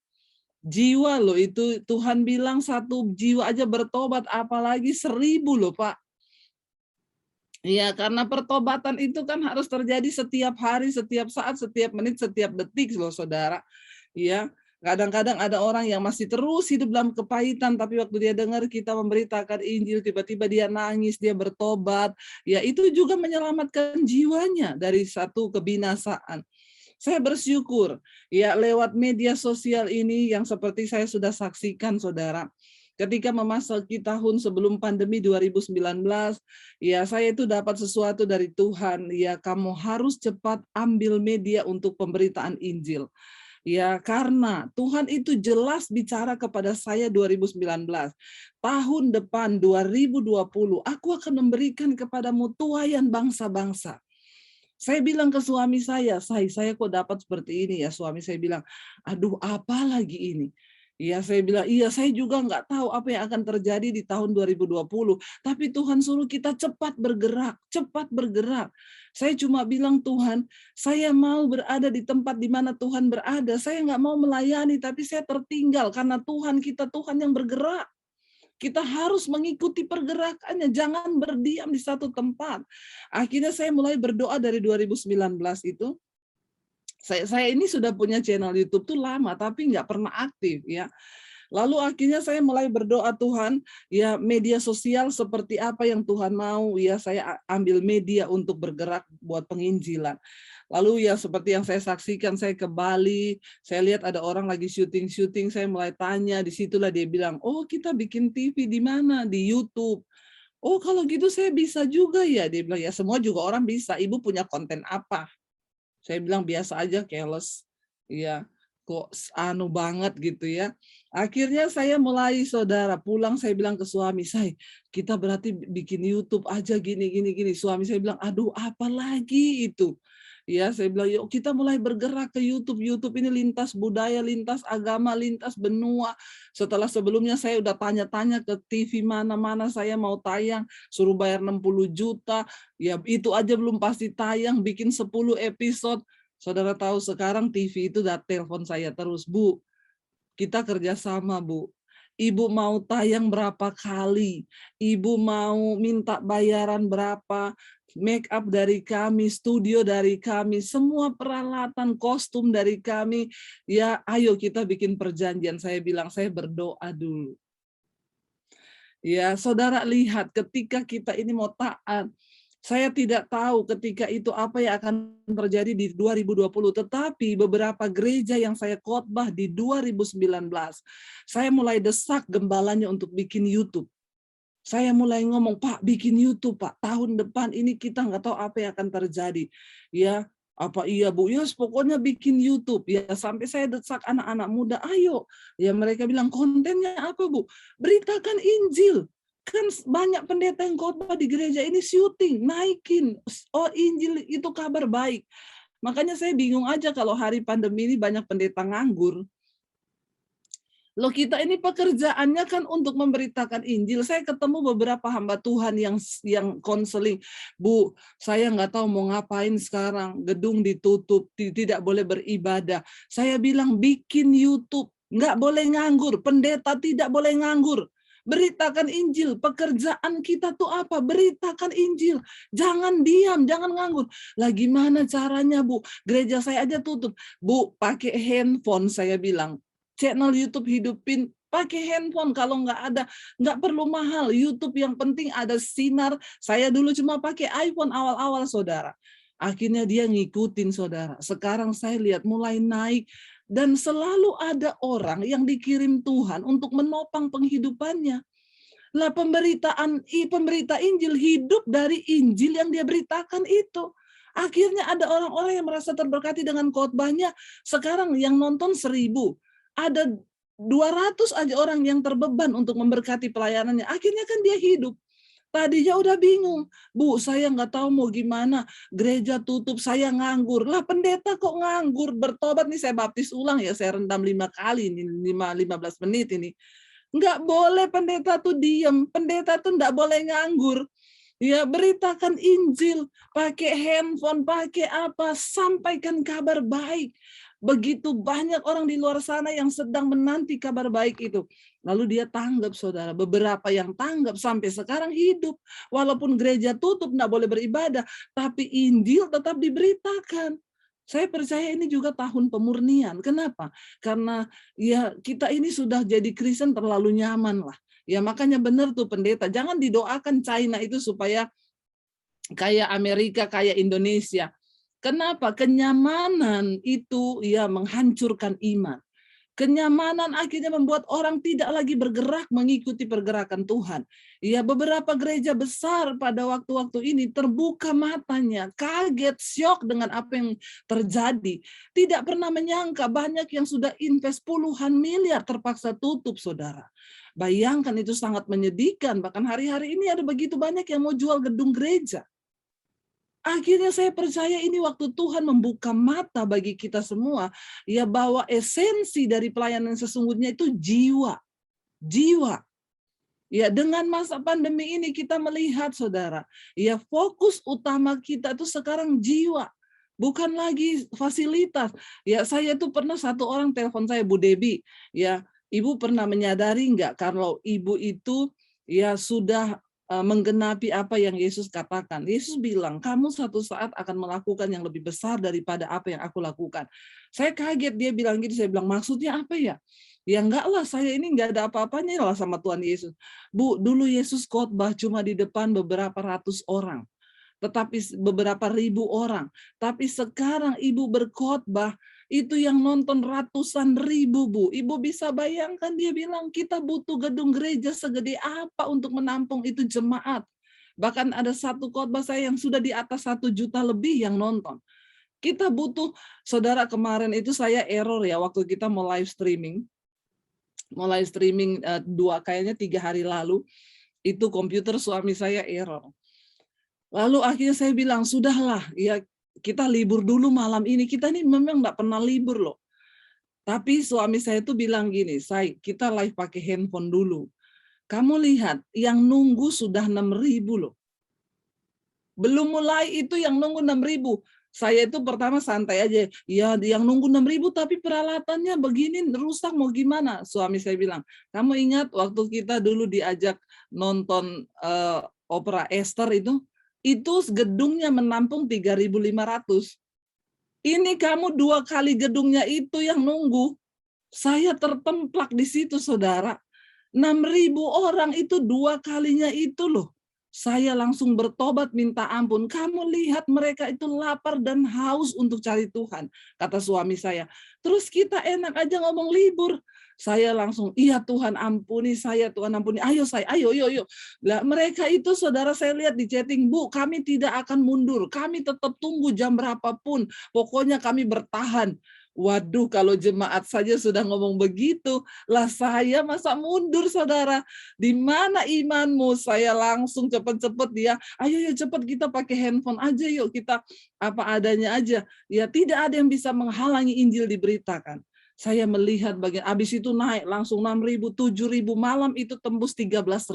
[SPEAKER 4] Jiwa loh, itu Tuhan bilang 1 jiwa aja bertobat, apalagi 1.000 loh Pak. Ya, karena pertobatan itu kan harus terjadi setiap hari, setiap saat, setiap menit, setiap detik loh saudara. Ya, kadang-kadang ada orang yang masih terus hidup dalam kepahitan, tapi waktu dia dengar kita memberitakan Injil, tiba-tiba dia nangis, dia bertobat. Ya, itu juga menyelamatkan jiwanya dari satu kebinasaan. Saya bersyukur ya lewat media sosial ini yang seperti saya sudah saksikan saudara. Ketika memasuki tahun sebelum pandemi 2019, ya saya itu dapat sesuatu dari Tuhan, ya kamu harus cepat ambil media untuk pemberitaan Injil. Ya, karena Tuhan itu jelas bicara kepada saya 2019. Tahun depan 2020, aku akan memberikan kepadamu tuaian bangsa-bangsa. Saya bilang ke suami saya kok dapat seperti ini ya. Suami saya bilang, aduh apa lagi ini? Ya saya bilang, iya saya juga nggak tahu apa yang akan terjadi di tahun 2020. Tapi Tuhan suruh kita cepat bergerak, cepat bergerak. Saya cuma bilang Tuhan, saya mau berada di tempat di mana Tuhan berada. Saya nggak mau melayani, tapi saya tertinggal karena Tuhan kita Tuhan yang bergerak. Kita harus mengikuti pergerakannya, jangan berdiam di satu tempat. Akhirnya saya mulai berdoa dari 2019 itu. Saya ini sudah punya channel YouTube tuh lama, tapi nggak pernah aktif ya. Lalu akhirnya saya mulai berdoa, Tuhan, ya media sosial seperti apa yang Tuhan mau, ya saya ambil media untuk bergerak buat penginjilan. Lalu ya seperti yang saya saksikan, saya ke Bali, saya lihat ada orang lagi syuting-syuting, saya mulai tanya, disitulah dia bilang, oh kita bikin TV di mana? Di YouTube. Oh kalau gitu saya bisa juga ya, dia bilang, ya semua juga orang bisa, ibu punya konten apa? Saya bilang biasa aja, careless. Iya, kok anu banget gitu ya. Akhirnya saya mulai saudara pulang, saya bilang ke suami saya, kita berarti bikin YouTube aja gini. Suami saya bilang, aduh apa lagi itu? Ya, saya bilang, yuk kita mulai bergerak ke YouTube. YouTube ini lintas budaya, lintas agama, lintas benua. Setelah sebelumnya saya udah tanya-tanya ke TV mana-mana saya mau tayang, suruh bayar 60 juta. Ya itu aja belum pasti tayang, bikin 10 episode. Saudara tahu sekarang TV itu udah telepon saya terus, Bu, kita kerjasama Bu. Ibu mau tayang berapa kali, ibu mau minta bayaran berapa, make up dari kami, studio dari kami, semua peralatan, kostum dari kami, ya ayo kita bikin perjanjian. Saya bilang, saya berdoa dulu. Ya, saudara lihat ketika kita ini mau taat, Saya tidak tahu ketika itu apa yang akan terjadi di 2020, tetapi beberapa gereja yang saya khotbah di 2019, saya mulai desak gembalanya untuk bikin YouTube. Saya mulai ngomong, Pak, bikin YouTube, Pak. Tahun depan ini kita nggak tahu apa yang akan terjadi. Ya, apa iya, Bu? Ya, pokoknya bikin YouTube. Ya, sampai saya desak anak-anak muda, ayo. Ya, mereka bilang, kontennya apa, Bu? Beritakan Injil. Kan banyak pendeta yang khotbah di gereja ini syuting, naikin. Oh, Injil itu kabar baik. Makanya saya bingung aja kalau hari pandemi ini banyak pendeta nganggur. Loh, kita ini pekerjaannya kan untuk memberitakan Injil. Saya ketemu beberapa hamba Tuhan yang konseling, Bu, saya nggak tahu mau ngapain sekarang, gedung ditutup, tidak boleh beribadah. Saya bilang bikin YouTube, nggak boleh nganggur, pendeta tidak boleh nganggur. Beritakan Injil, pekerjaan kita tuh apa? Beritakan Injil, jangan diam, jangan nganggur. Lah gimana caranya, Bu? Gereja saya aja tutup. Bu, pakai handphone, saya bilang. Channel YouTube hidupin, pakai handphone, kalau nggak perlu mahal. YouTube yang penting ada sinar. Saya dulu cuma pakai iPhone awal-awal, saudara. Akhirnya dia ngikutin, saudara. Sekarang saya lihat mulai naik. Dan selalu ada orang yang dikirim Tuhan untuk menopang penghidupannya. Lah pemberita Injil hidup dari Injil yang dia beritakan itu. Akhirnya ada orang-orang yang merasa terberkati dengan khotbahnya. Sekarang yang nonton 1000. Ada 200 aja orang yang terbeban untuk memberkati pelayanannya. Akhirnya kan dia hidup. Tadinya udah bingung. Bu, saya nggak tahu mau gimana. Gereja tutup, saya nganggur. Lah pendeta kok nganggur? Bertobat nih, saya baptis ulang ya. Saya rendam 5 kali, 15 menit ini. Nggak boleh pendeta tuh diem. Pendeta tuh nggak boleh nganggur. Ya, beritakan Injil. Pakai handphone, pakai apa. Sampaikan kabar baik. Begitu banyak orang di luar sana yang sedang menanti kabar baik itu. Lalu dia tanggap, saudara. Beberapa yang tanggap sampai sekarang hidup. Walaupun gereja tutup, tidak boleh beribadah. Tapi Injil tetap diberitakan. Saya percaya ini juga tahun pemurnian. Kenapa? Karena ya kita ini sudah jadi Kristen terlalu nyaman lah. Ya makanya benar tuh pendeta. Jangan didoakan China itu supaya kayak Amerika, kayak Indonesia. Kenapa? Kenyamanan itu ya menghancurkan iman. Kenyamanan akhirnya membuat orang tidak lagi bergerak mengikuti pergerakan Tuhan. Ya, beberapa gereja besar pada waktu-waktu ini terbuka matanya, kaget, syok dengan apa yang terjadi. Tidak pernah menyangka banyak yang sudah invest puluhan miliar terpaksa tutup, saudara. Bayangkan itu sangat menyedihkan. Bahkan hari-hari ini ada begitu banyak yang mau jual gedung gereja. Akhirnya saya percaya ini waktu Tuhan membuka mata bagi kita semua, ya bahwa esensi dari pelayanan sesungguhnya itu jiwa. Jiwa. Ya, dengan masa pandemi ini kita melihat, saudara, ya fokus utama kita itu sekarang jiwa. Bukan lagi fasilitas. Ya, saya itu pernah satu orang telepon saya, Bu Debi, ya, Ibu pernah menyadari enggak kalau Ibu itu ya sudah menggenapi apa yang Yesus katakan. Yesus bilang, kamu satu saat akan melakukan yang lebih besar daripada apa yang aku lakukan. Saya kaget, dia bilang gitu, saya bilang, maksudnya apa ya? Ya enggak lah, saya ini enggak ada apa-apanya lah sama Tuhan Yesus. Bu, dulu Yesus khotbah cuma di depan beberapa ratus orang. Tetapi beberapa ribu orang. Tapi sekarang Ibu berkhotbah, itu yang nonton ratusan ribu, Bu. Ibu bisa bayangkan, dia bilang kita butuh gedung gereja segede apa untuk menampung itu jemaat. Bahkan ada satu khotbah saya yang sudah di atas 1 juta lebih yang nonton. Kita butuh, saudara, kemarin itu saya error ya waktu kita mau live streaming. Mau live streaming 3 hari lalu, itu komputer suami saya error. Lalu akhirnya saya bilang, sudahlah, ya kita libur dulu malam ini. Kita ini memang nggak pernah libur loh. Tapi suami saya tuh bilang gini, kita live pakai handphone dulu. Kamu lihat, yang nunggu sudah 6.000 loh. Belum mulai itu yang nunggu 6.000. Saya itu pertama santai aja. Ya, yang nunggu 6.000 tapi peralatannya begini rusak mau gimana? Suami saya bilang, kamu ingat waktu kita dulu diajak nonton opera Esther itu gedungnya menampung 3.500. Ini kamu 2 kali gedungnya itu yang nunggu. Saya tertemplak di situ, saudara. 6.000 orang itu 2 kalinya itu loh. Saya langsung bertobat minta ampun. Kamu lihat mereka itu lapar dan haus untuk cari Tuhan, kata suami saya. Terus kita enak aja ngomong libur. Saya langsung, iya Tuhan ampuni saya, Tuhan ampuni. Ayo saya, ayo. Lah, mereka itu saudara saya lihat di chatting, Bu, kami tidak akan mundur. Kami tetap tunggu jam berapapun. Pokoknya kami bertahan. Waduh, kalau jemaat saja sudah ngomong begitu, lah saya masa mundur, saudara? Di mana imanmu? Saya langsung cepat-cepat dia, ayo cepat kita pakai handphone aja yuk, kita apa adanya aja. Ya tidak ada yang bisa menghalangi Injil diberitakan. Saya melihat bagian habis itu naik langsung 6.000, 7.000, malam itu tembus 13.000.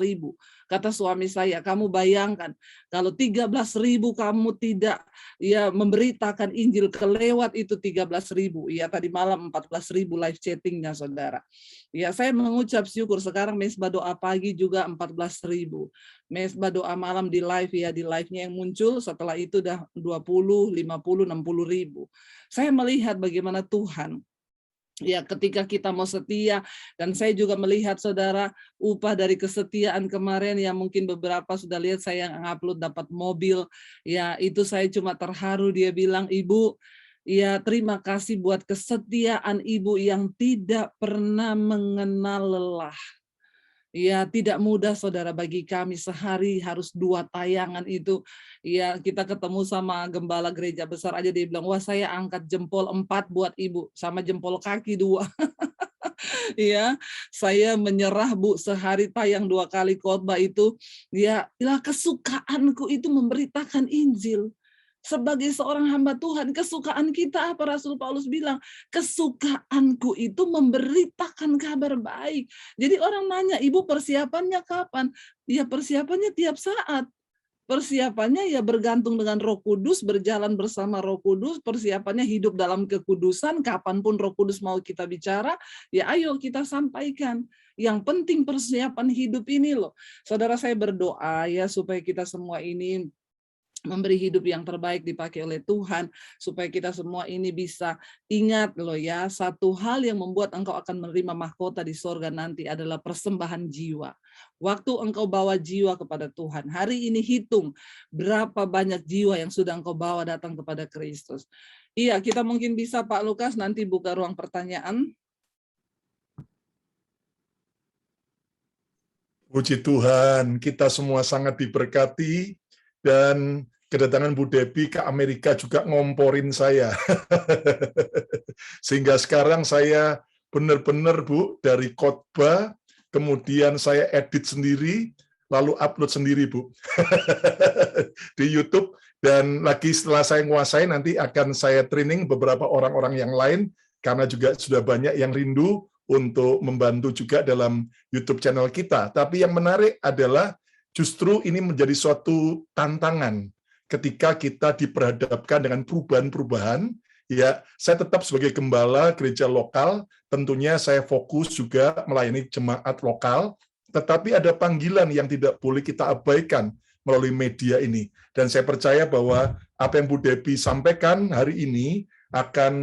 [SPEAKER 4] Kata suami saya, kamu bayangkan kalau 13.000 kamu tidak ya memberitakan Injil kelewat itu 13.000. Ya tadi malam 14.000 live chattingnya saudara. Ya saya mengucap syukur sekarang mesbah doa pagi juga 14.000. Mesbah doa malam di live ya di live-nya yang muncul setelah itu udah 20, 50, 60.000. Saya melihat bagaimana Tuhan ya ketika kita mau setia, dan saya juga melihat saudara upah dari kesetiaan kemarin yang mungkin beberapa sudah lihat saya ngupload dapat mobil, ya itu saya cuma terharu. Dia bilang, Ibu, ya terima kasih buat kesetiaan Ibu yang tidak pernah mengenal lelah. Ya tidak mudah saudara bagi kami, sehari harus 2 tayangan itu. Ya kita ketemu sama gembala gereja besar aja dia bilang, wah saya angkat jempol 4 buat Ibu sama jempol kaki 2. Ya saya menyerah Bu, sehari tayang 2 kali khotbah itu. Ya kesukaanku itu memberitakan Injil. Sebagai seorang hamba Tuhan, kesukaan kita apa? Rasul Paulus bilang, kesukaanku itu memberitakan kabar baik. Jadi orang nanya, Ibu persiapannya kapan? Ya persiapannya tiap saat. Persiapannya ya bergantung dengan Roh Kudus, berjalan bersama Roh Kudus, persiapannya hidup dalam kekudusan, kapanpun Roh Kudus mau kita bicara, ya ayo kita sampaikan. Yang penting persiapan hidup ini loh. Saudara saya berdoa ya supaya kita semua ini memberi hidup yang terbaik dipakai oleh Tuhan, supaya kita semua ini bisa ingat loh ya, satu hal yang membuat engkau akan menerima mahkota di sorga nanti adalah persembahan jiwa. Waktu engkau bawa jiwa kepada Tuhan, hari ini hitung berapa banyak jiwa yang sudah engkau bawa datang kepada Kristus. Iya, kita mungkin bisa Pak Lukas nanti buka ruang pertanyaan.
[SPEAKER 3] Puji Tuhan, kita semua sangat diberkati. Dan kedatangan Bu Debbie ke Amerika juga ngomporin saya. Sehingga sekarang saya benar-benar Bu, dari khotbah, kemudian saya edit sendiri, lalu upload sendiri Bu. Di YouTube, dan lagi setelah saya menguasai nanti akan saya training beberapa orang-orang yang lain, karena juga sudah banyak yang rindu untuk membantu juga dalam YouTube channel kita. Tapi yang menarik adalah justru ini menjadi suatu tantangan ketika kita diperhadapkan dengan perubahan-perubahan. Ya, saya tetap sebagai gembala gereja lokal, tentunya saya fokus juga melayani jemaat lokal, tetapi ada panggilan yang tidak boleh kita abaikan melalui media ini. Dan saya percaya bahwa apa yang Bu Debbie sampaikan hari ini akan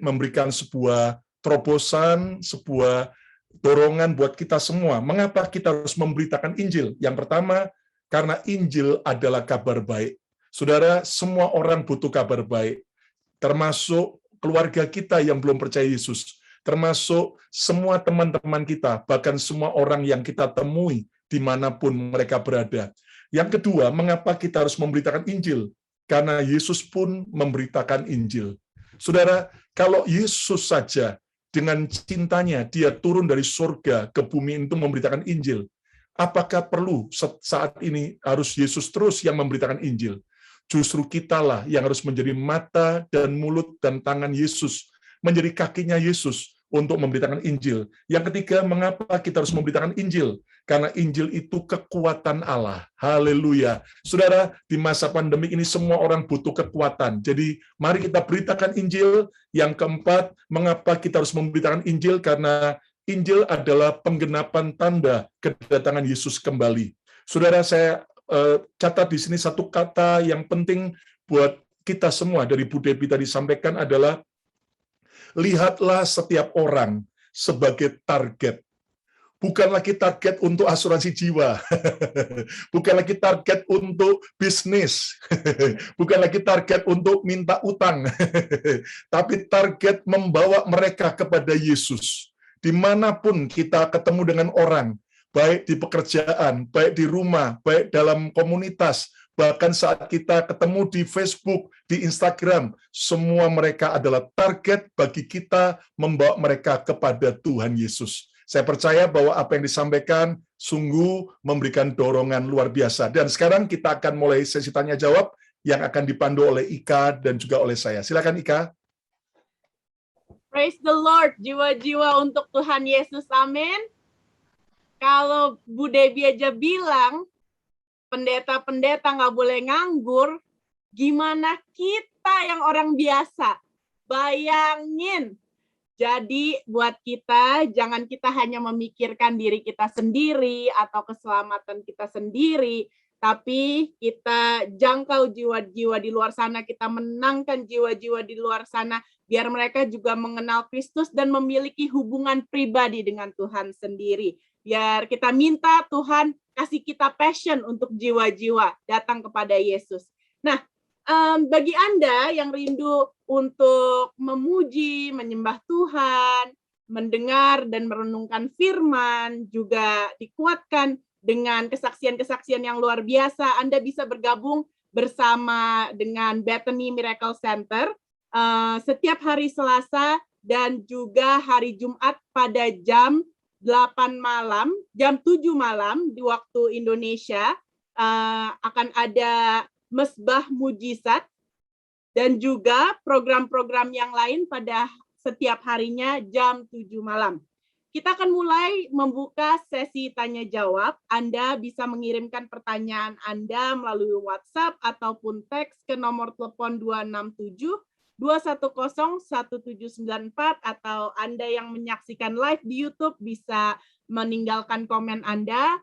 [SPEAKER 3] memberikan sebuah terobosan, sebuah dorongan buat kita semua. Mengapa kita harus memberitakan Injil? Yang pertama, karena Injil adalah kabar baik. Saudara, semua orang butuh kabar baik, termasuk keluarga kita yang belum percaya Yesus, termasuk semua teman-teman kita, bahkan semua orang yang kita temui dimanapun mereka berada. Yang kedua, mengapa kita harus memberitakan Injil? Karena Yesus pun memberitakan Injil. Saudara, kalau Yesus saja dengan cintanya, dia turun dari surga ke bumi untuk memberitakan Injil. Apakah perlu saat ini harus Yesus terus yang memberitakan Injil? Justru kitalah yang harus menjadi mata dan mulut dan tangan Yesus, menjadi kakinya Yesus untuk memberitakan Injil. Yang ketiga, mengapa kita harus memberitakan Injil? Karena Injil itu kekuatan Allah. Haleluya. Saudara, di masa pandemi ini semua orang butuh kekuatan. Jadi, mari kita beritakan Injil. Yang keempat, mengapa kita harus memberitakan Injil? Karena Injil adalah penggenapan tanda kedatangan Yesus kembali. Saudara, saya catat di sini satu kata yang penting buat kita semua dari Bu Debbie tadi sampaikan adalah, lihatlah setiap orang sebagai target, bukan lagi target untuk asuransi jiwa, bukan lagi target untuk bisnis, bukan lagi target untuk minta utang, tapi target membawa mereka kepada Yesus. Dimanapun kita ketemu dengan orang, baik di pekerjaan, baik di rumah, baik dalam komunitas, bahkan saat kita ketemu di Facebook, di Instagram, semua mereka adalah target bagi kita membawa mereka kepada Tuhan Yesus. Saya percaya bahwa apa yang disampaikan sungguh memberikan dorongan luar biasa. Dan sekarang kita akan mulai sesi tanya jawab yang akan dipandu oleh Ika dan juga oleh saya. Silakan Ika.
[SPEAKER 1] Praise the Lord, jiwa-jiwa untuk Tuhan Yesus, amin. Kalau Bu Debbie aja bilang, pendeta-pendeta nggak boleh nganggur, gimana kita yang orang biasa? Bayangin. Jadi buat kita, jangan kita hanya memikirkan diri kita sendiri atau keselamatan kita sendiri, tapi kita jangkau jiwa-jiwa di luar sana, kita menangkan jiwa-jiwa di luar sana, biar mereka juga mengenal Kristus dan memiliki hubungan pribadi dengan Tuhan sendiri. Biar kita minta Tuhan kasih kita passion untuk jiwa-jiwa datang kepada Yesus. Nah, bagi Anda yang rindu untuk memuji, menyembah Tuhan, mendengar dan merenungkan firman, juga dikuatkan dengan kesaksian-kesaksian yang luar biasa, Anda bisa bergabung bersama dengan Bethany Miracle Center setiap hari Selasa dan juga hari Jumat pada jam 8 malam, jam 7 malam di waktu Indonesia, akan ada Mesbah Mujizat dan juga program-program yang lain pada setiap harinya jam 7 malam. Kita akan mulai membuka sesi tanya jawab. Anda bisa mengirimkan pertanyaan Anda melalui WhatsApp ataupun teks ke nomor telepon 267 210 1794, atau Anda yang menyaksikan live di YouTube bisa meninggalkan komen Anda.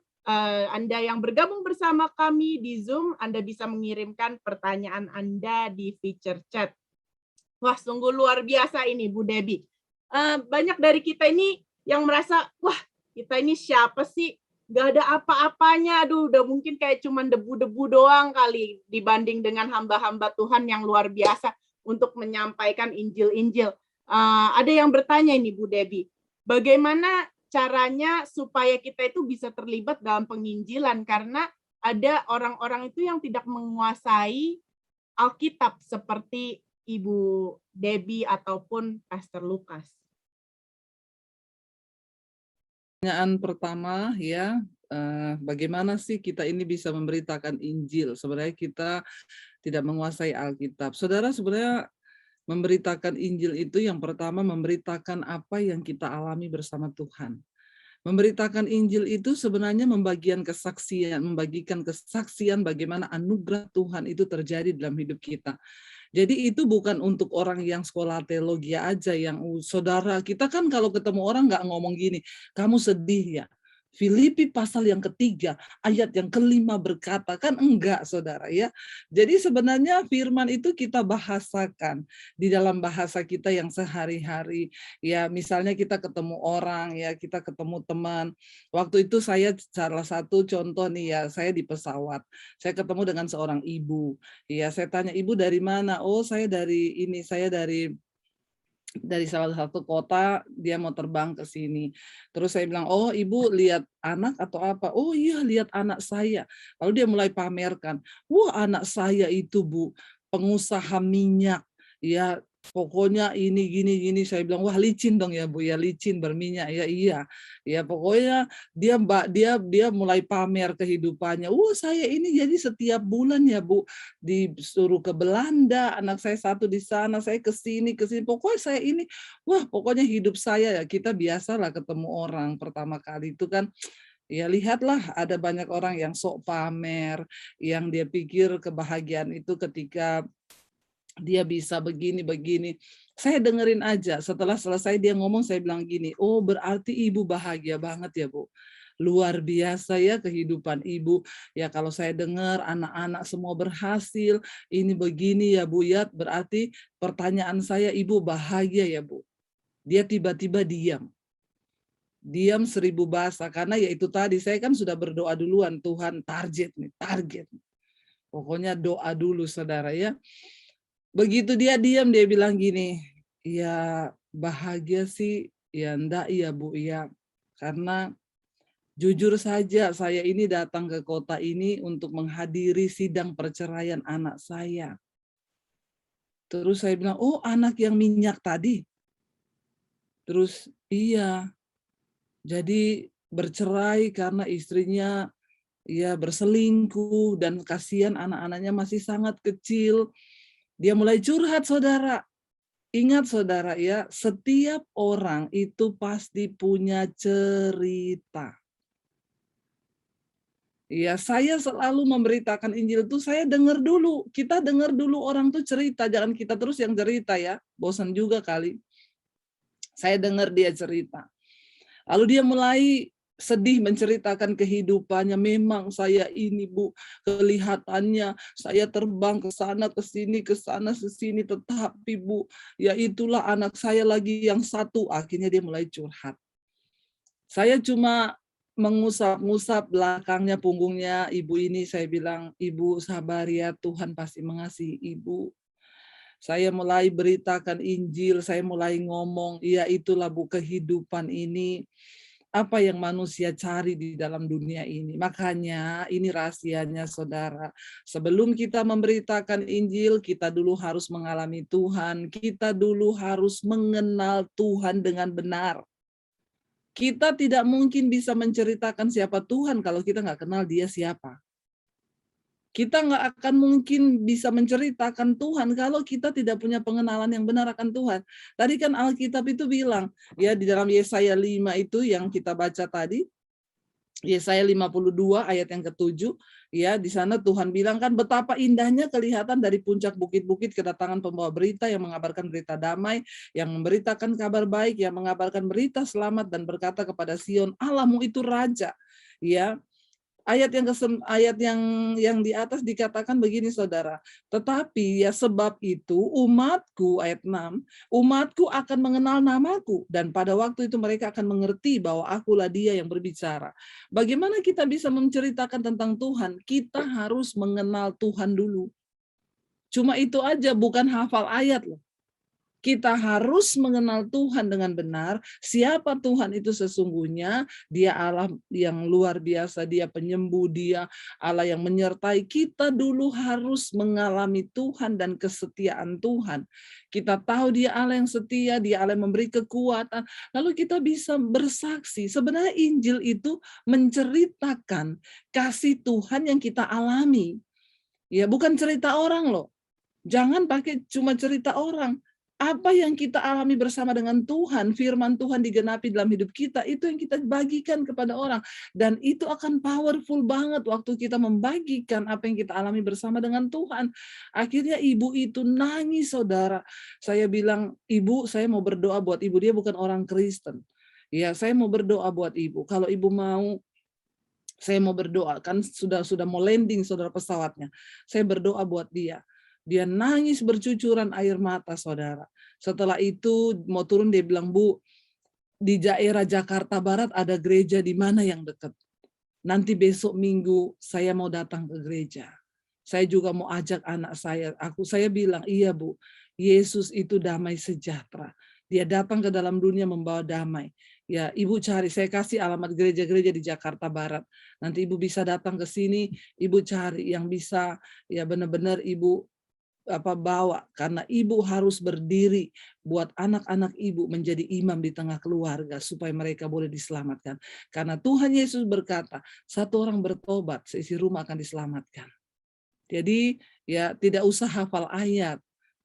[SPEAKER 1] Anda yang bergabung bersama kami di Zoom, Anda bisa mengirimkan pertanyaan Anda di feature chat. Wah, sungguh luar biasa ini, Bu Debbie. Banyak dari kita ini yang merasa, wah, kita ini siapa sih? Gak ada apa-apanya, aduh, udah mungkin kayak cuman debu-debu doang kali dibanding dengan hamba-hamba Tuhan yang luar biasa untuk menyampaikan Injil-Injil. Ada yang bertanya ini, Bu Debbie, bagaimana caranya supaya kita itu bisa terlibat dalam penginjilan, karena ada orang-orang itu yang tidak menguasai Alkitab seperti Ibu Debbie ataupun Pastor Lukas.
[SPEAKER 4] Pertanyaan pertama ya, bagaimana sih kita ini bisa memberitakan Injil? Sebenarnya kita tidak menguasai Alkitab. Saudara, sebenarnya memberitakan Injil itu yang pertama memberitakan apa yang kita alami bersama Tuhan. Memberitakan Injil itu sebenarnya membagikan kesaksian bagaimana anugerah Tuhan itu terjadi dalam hidup kita. Jadi itu bukan untuk orang yang sekolah teologi aja, yang saudara, kita kan kalau ketemu orang nggak ngomong gini, kamu sedih ya. Filipi pasal yang ketiga, ayat yang kelima berkata, kan enggak saudara ya. Jadi sebenarnya firman itu kita bahasakan di dalam bahasa kita yang sehari-hari. Ya misalnya kita ketemu orang, ya kita ketemu teman. Waktu itu saya salah satu contoh nih ya, saya di pesawat. Saya ketemu dengan seorang ibu. Ya saya tanya, ibu dari mana? Oh saya dari ini, saya dari salah satu kota, dia mau terbang ke sini. Terus saya bilang, oh ibu lihat anak atau apa? Oh iya lihat anak saya. Lalu dia mulai pamerkan, wah anak saya itu Bu, pengusaha minyak. Ya pokoknya ini gini. Saya bilang, wah licin dong ya Bu, ya licin berminyak. Ya iya. Ya pokoknya dia mulai pamer kehidupannya. Wah saya ini jadi setiap bulan ya Bu, disuruh ke Belanda, anak saya satu di sana, saya ke sini. Pokoknya saya ini, wah pokoknya hidup saya ya. Kita biasalah ketemu orang pertama kali itu kan. Ya lihatlah ada banyak orang yang sok pamer, yang dia pikir kebahagiaan itu ketika dia bisa begini. Saya dengerin aja. Setelah selesai dia ngomong, saya bilang gini, oh berarti ibu bahagia banget ya Bu. Luar biasa ya kehidupan ibu. Ya kalau saya dengar anak-anak semua berhasil, ini begini ya Bu ya, berarti pertanyaan saya, ibu bahagia ya Bu. Dia tiba-tiba diam. diam 1000 bahasa, karena ya itu tadi saya kan sudah berdoa duluan, Tuhan target. Pokoknya doa dulu saudara ya. Begitu dia diam, dia bilang gini, ya bahagia sih, ya enggak ya Bu ya, karena jujur saja saya ini datang ke kota ini untuk menghadiri sidang perceraian anak saya. Terus saya bilang, oh anak yang minyak tadi? Terus iya, jadi bercerai karena istrinya ya berselingkuh dan kasihan anak-anaknya masih sangat kecil. Dia mulai curhat saudara. Ingat saudara ya, setiap orang itu pasti punya cerita. Ya, saya selalu memberitakan Injil itu saya dengar dulu. Kita dengar dulu orang tuh cerita, jangan kita terus yang cerita ya. Bosan juga kali. Saya dengar dia cerita. Lalu dia mulai sedih menceritakan kehidupannya. Memang saya ini Bu, kelihatannya saya terbang ke sana ke sana ke sini, tetapi Bu, ya itulah anak saya lagi yang satu. Akhirnya dia mulai curhat. Saya cuma mengusap-ngusap belakangnya, punggungnya ibu ini. Saya bilang, Ibu sabar ya, Tuhan pasti mengasihi Ibu. Saya mulai beritakan Injil, saya mulai ngomong, ya itulah Bu kehidupan ini. Apa yang manusia cari di dalam dunia ini. Makanya ini rahasianya saudara. Sebelum kita memberitakan Injil, kita dulu harus mengalami Tuhan. Kita dulu harus mengenal Tuhan dengan benar. Kita tidak mungkin bisa menceritakan siapa Tuhan kalau kita nggak kenal dia siapa. Kita nggak akan mungkin bisa menceritakan Tuhan kalau kita tidak punya pengenalan yang benar akan Tuhan. Tadi kan Alkitab itu bilang, ya di dalam Yesaya 5 itu yang kita baca tadi, Yesaya 52 ayat yang ke-7, ya di sana Tuhan bilang kan betapa indahnya kelihatan dari puncak bukit-bukit kedatangan pembawa berita yang mengabarkan berita damai, yang memberitakan kabar baik, yang mengabarkan berita selamat dan berkata kepada Sion, Allahmu itu raja. Ya. Ayat yang di atas dikatakan begini saudara, tetapi ya sebab itu umatku, ayat 6, umatku akan mengenal namaku dan pada waktu itu mereka akan mengerti bahwa akulah dia yang berbicara. Bagaimana kita bisa menceritakan tentang Tuhan? Kita harus mengenal Tuhan dulu. Cuma itu aja, bukan hafal ayat loh. Kita harus mengenal Tuhan dengan benar, siapa Tuhan itu sesungguhnya, dia Allah yang luar biasa, dia penyembuh, dia Allah yang menyertai. Kita dulu harus mengalami Tuhan dan kesetiaan Tuhan. Kita tahu dia Allah yang setia, dia Allah yang memberi kekuatan, lalu kita bisa bersaksi. Sebenarnya Injil itu menceritakan kasih Tuhan yang kita alami. Ya, bukan cerita orang loh. Jangan pakai cuma cerita orang. Apa yang kita alami bersama dengan Tuhan, firman Tuhan digenapi dalam hidup kita, itu yang kita bagikan kepada orang. Dan itu akan powerful banget waktu kita membagikan apa yang kita alami bersama dengan Tuhan. Akhirnya ibu itu nangis, saudara. Saya bilang, Ibu, saya mau berdoa buat ibu. Dia bukan orang Kristen. Ya, saya mau berdoa buat ibu. Kalau ibu mau, saya mau berdoa. Kan sudah mau landing, saudara, pesawatnya. Saya berdoa buat dia. Dia nangis bercucuran air mata, saudara. Setelah itu mau turun, dia bilang, Bu, di daerah Jakarta Barat ada gereja di mana yang dekat. Nanti besok Minggu saya mau datang ke gereja. Saya juga mau ajak anak saya. Saya bilang, iya Bu, Yesus itu damai sejahtera. Dia datang ke dalam dunia membawa damai. Ya, Ibu cari, saya kasih alamat gereja-gereja di Jakarta Barat. Nanti Ibu bisa datang ke sini, Ibu cari yang bisa, ya benar-benar Ibu bawa, karena ibu harus berdiri buat anak-anak ibu menjadi imam di tengah keluarga supaya mereka boleh diselamatkan. Karena Tuhan Yesus berkata, satu orang bertobat, seisi rumah akan diselamatkan. Jadi ya tidak usah hafal ayat,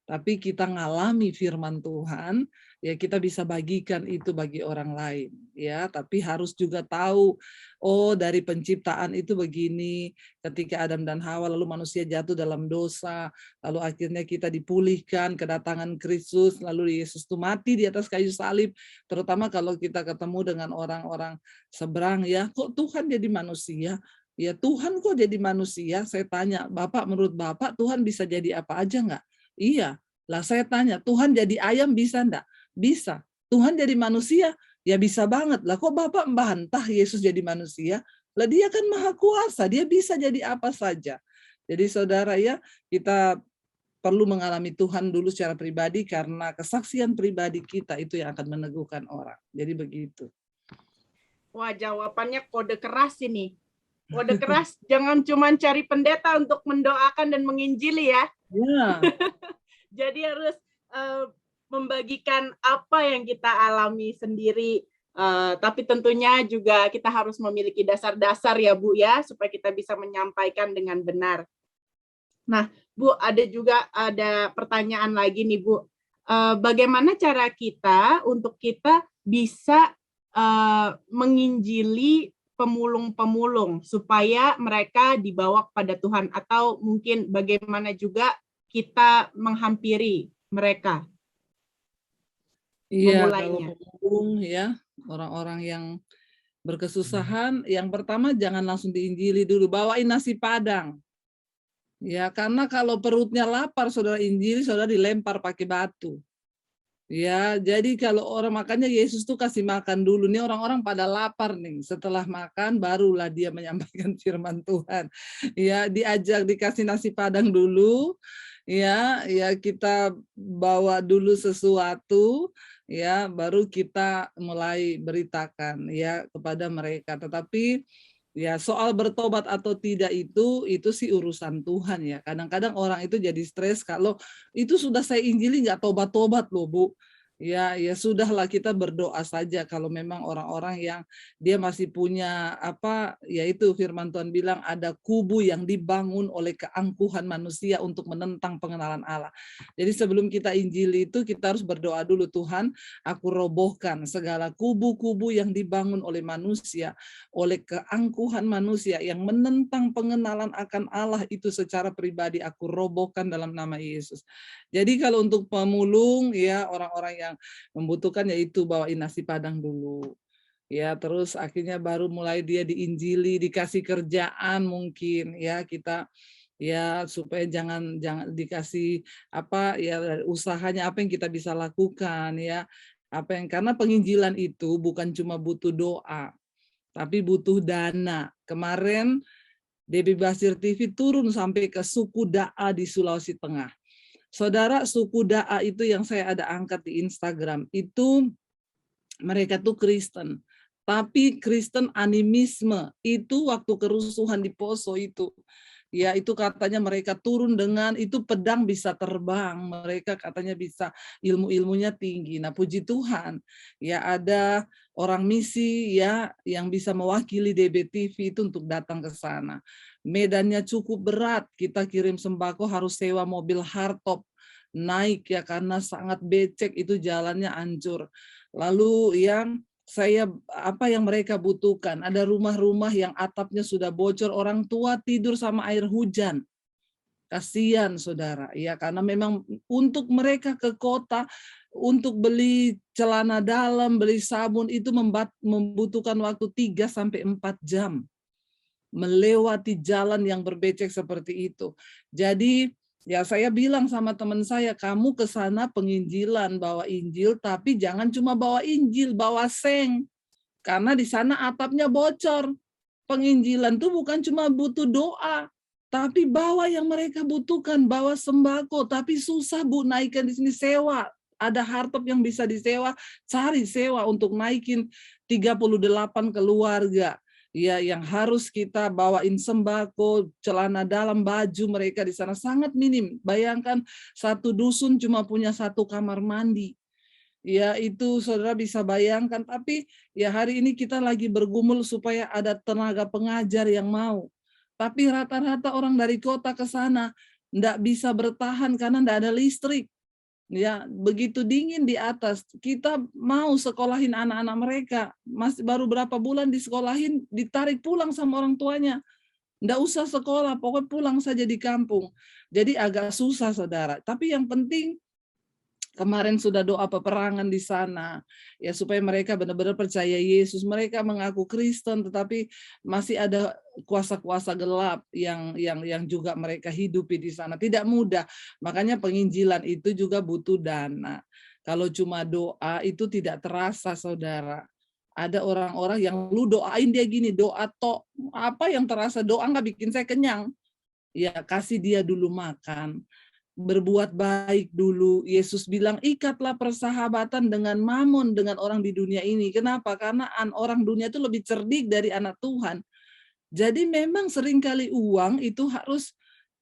[SPEAKER 4] tapi kita ngalami firman Tuhan, ya kita bisa bagikan itu bagi orang lain, ya. Tapi harus juga tahu, oh dari penciptaan itu begini, ketika Adam dan Hawa lalu manusia jatuh dalam dosa, lalu akhirnya kita dipulihkan, kedatangan Kristus, lalu Yesus itu mati di atas kayu salib. Terutama kalau kita ketemu dengan orang-orang seberang, ya kok Tuhan jadi manusia? Ya Tuhan kok jadi manusia? Saya tanya, Bapak, menurut Bapak Tuhan bisa jadi apa aja nggak? Iya, lah saya tanya, Tuhan jadi ayam bisa enggak? Bisa. Tuhan jadi manusia? Ya bisa banget lah, kok Bapak membantah Yesus jadi manusia? Lah dia kan maha kuasa, dia bisa jadi apa saja. Jadi saudara ya, kita perlu mengalami Tuhan dulu secara pribadi karena kesaksian pribadi kita itu yang akan meneguhkan orang. Jadi begitu.
[SPEAKER 1] Wah, jawabannya kode keras ini. Kode keras, jangan cuma cari pendeta untuk mendoakan dan menginjili ya.
[SPEAKER 4] Ya.
[SPEAKER 1] Jadi harus membagikan apa yang kita alami sendiri. Tapi tentunya juga kita harus memiliki dasar-dasar ya Bu ya, supaya kita bisa menyampaikan dengan benar. Nah Bu, ada pertanyaan lagi nih Bu. Bagaimana cara kita untuk kita bisa menginjili pemulung-pemulung supaya mereka dibawa kepada Tuhan, atau mungkin bagaimana juga kita menghampiri mereka?
[SPEAKER 4] Iya, kalau pemulung ya, orang-orang yang berkesusahan, yang pertama jangan langsung diinjili dulu, bawain nasi Padang. Ya, karena kalau perutnya lapar, saudara injili, saudara dilempar pakai batu. Ya, jadi kalau orang makannya, Yesus tuh kasih makan dulu. Nih orang-orang pada lapar nih. Setelah makan, barulah dia menyampaikan firman Tuhan. Ya, diajak dikasih nasi Padang dulu. Ya, kita bawa dulu sesuatu. Ya, baru kita mulai beritakan ya kepada mereka. Tetapi ya soal bertobat atau tidak itu sih urusan Tuhan ya. Kadang-kadang orang itu jadi stres kalau itu sudah saya injili nggak tobat-tobat loh Bu. Ya sudahlah, kita berdoa saja kalau memang orang-orang yang dia masih punya yaitu firman Tuhan bilang ada kubu yang dibangun oleh keangkuhan manusia untuk menentang pengenalan Allah. Jadi sebelum kita injili itu kita harus berdoa dulu, Tuhan, aku robohkan segala kubu-kubu yang dibangun oleh manusia, oleh keangkuhan manusia yang menentang pengenalan akan Allah itu secara pribadi, aku robohkan dalam nama Yesus. Jadi kalau untuk pemulung ya, orang-orang yang membutuhkan yaitu bawain nasi Padang dulu. Ya, terus akhirnya baru mulai dia diinjili, dikasih kerjaan mungkin ya, kita ya supaya jangan dikasih usahanya apa yang kita bisa lakukan ya. Karena penginjilan itu bukan cuma butuh doa, tapi butuh dana. Kemarin DB Basir TV turun sampai ke suku Da'a di Sulawesi Tengah. Saudara, suku Da'a itu yang saya ada angkat di Instagram, itu mereka tuh Kristen. Tapi Kristen animisme, itu waktu kerusuhan di Poso itu. Ya itu katanya mereka turun dengan, itu pedang bisa terbang, mereka katanya bisa, ilmu-ilmunya tinggi. Nah puji Tuhan, ya ada orang misi ya yang bisa mewakili DB TV itu untuk datang ke sana. Medannya cukup berat, kita kirim sembako harus sewa mobil hardtop, naik ya karena sangat becek, itu jalannya hancur. Lalu yang apa yang mereka butuhkan, ada rumah-rumah yang atapnya sudah bocor, orang tua tidur sama air hujan. Kasihan saudara, ya karena memang untuk mereka ke kota untuk beli celana dalam, beli sabun itu membutuhkan waktu 3-4 jam. Melewati jalan yang berbecek seperti itu. Jadi ya saya bilang sama teman saya, kamu ke sana penginjilan, bawa Injil, tapi jangan cuma bawa Injil, bawa seng. Karena di sana atapnya bocor. Penginjilan tuh bukan cuma butuh doa, tapi bawa yang mereka butuhkan, bawa sembako, tapi susah Bu naikkan di sini, sewa. Ada hardtop yang bisa disewa, cari sewa untuk naikin 38 keluarga. Ya, yang harus kita bawain sembako, celana dalam, baju mereka di sana sangat minim. Bayangkan satu dusun cuma punya 1 kamar mandi. Ya itu saudara bisa bayangkan, tapi ya hari ini kita lagi bergumul supaya ada tenaga pengajar yang mau. Tapi rata-rata orang dari kota ke sana enggak bisa bertahan karena enggak ada listrik. Ya, begitu dingin di atas, kita mau sekolahin anak-anak mereka, masih baru berapa bulan disekolahin, ditarik pulang sama orang tuanya. Nggak usah sekolah, pokoknya pulang saja di kampung. Jadi agak susah saudara, tapi yang penting kemarin sudah doa peperangan di sana, ya supaya mereka benar-benar percaya Yesus. Mereka mengaku Kristen, tetapi masih ada kuasa-kuasa gelap yang juga mereka hidupi di sana. Tidak mudah, makanya penginjilan itu juga butuh dana. Kalau cuma doa itu tidak terasa, saudara. Ada orang-orang yang lu doain dia gini, doa tok, apa yang terasa, doa nggak bikin saya kenyang. Ya kasih dia dulu makan, berbuat baik dulu. Yesus bilang, ikatlah persahabatan dengan Mamon, dengan orang di dunia ini. Kenapa? Karena orang dunia itu lebih cerdik dari anak Tuhan. Jadi memang seringkali uang itu harus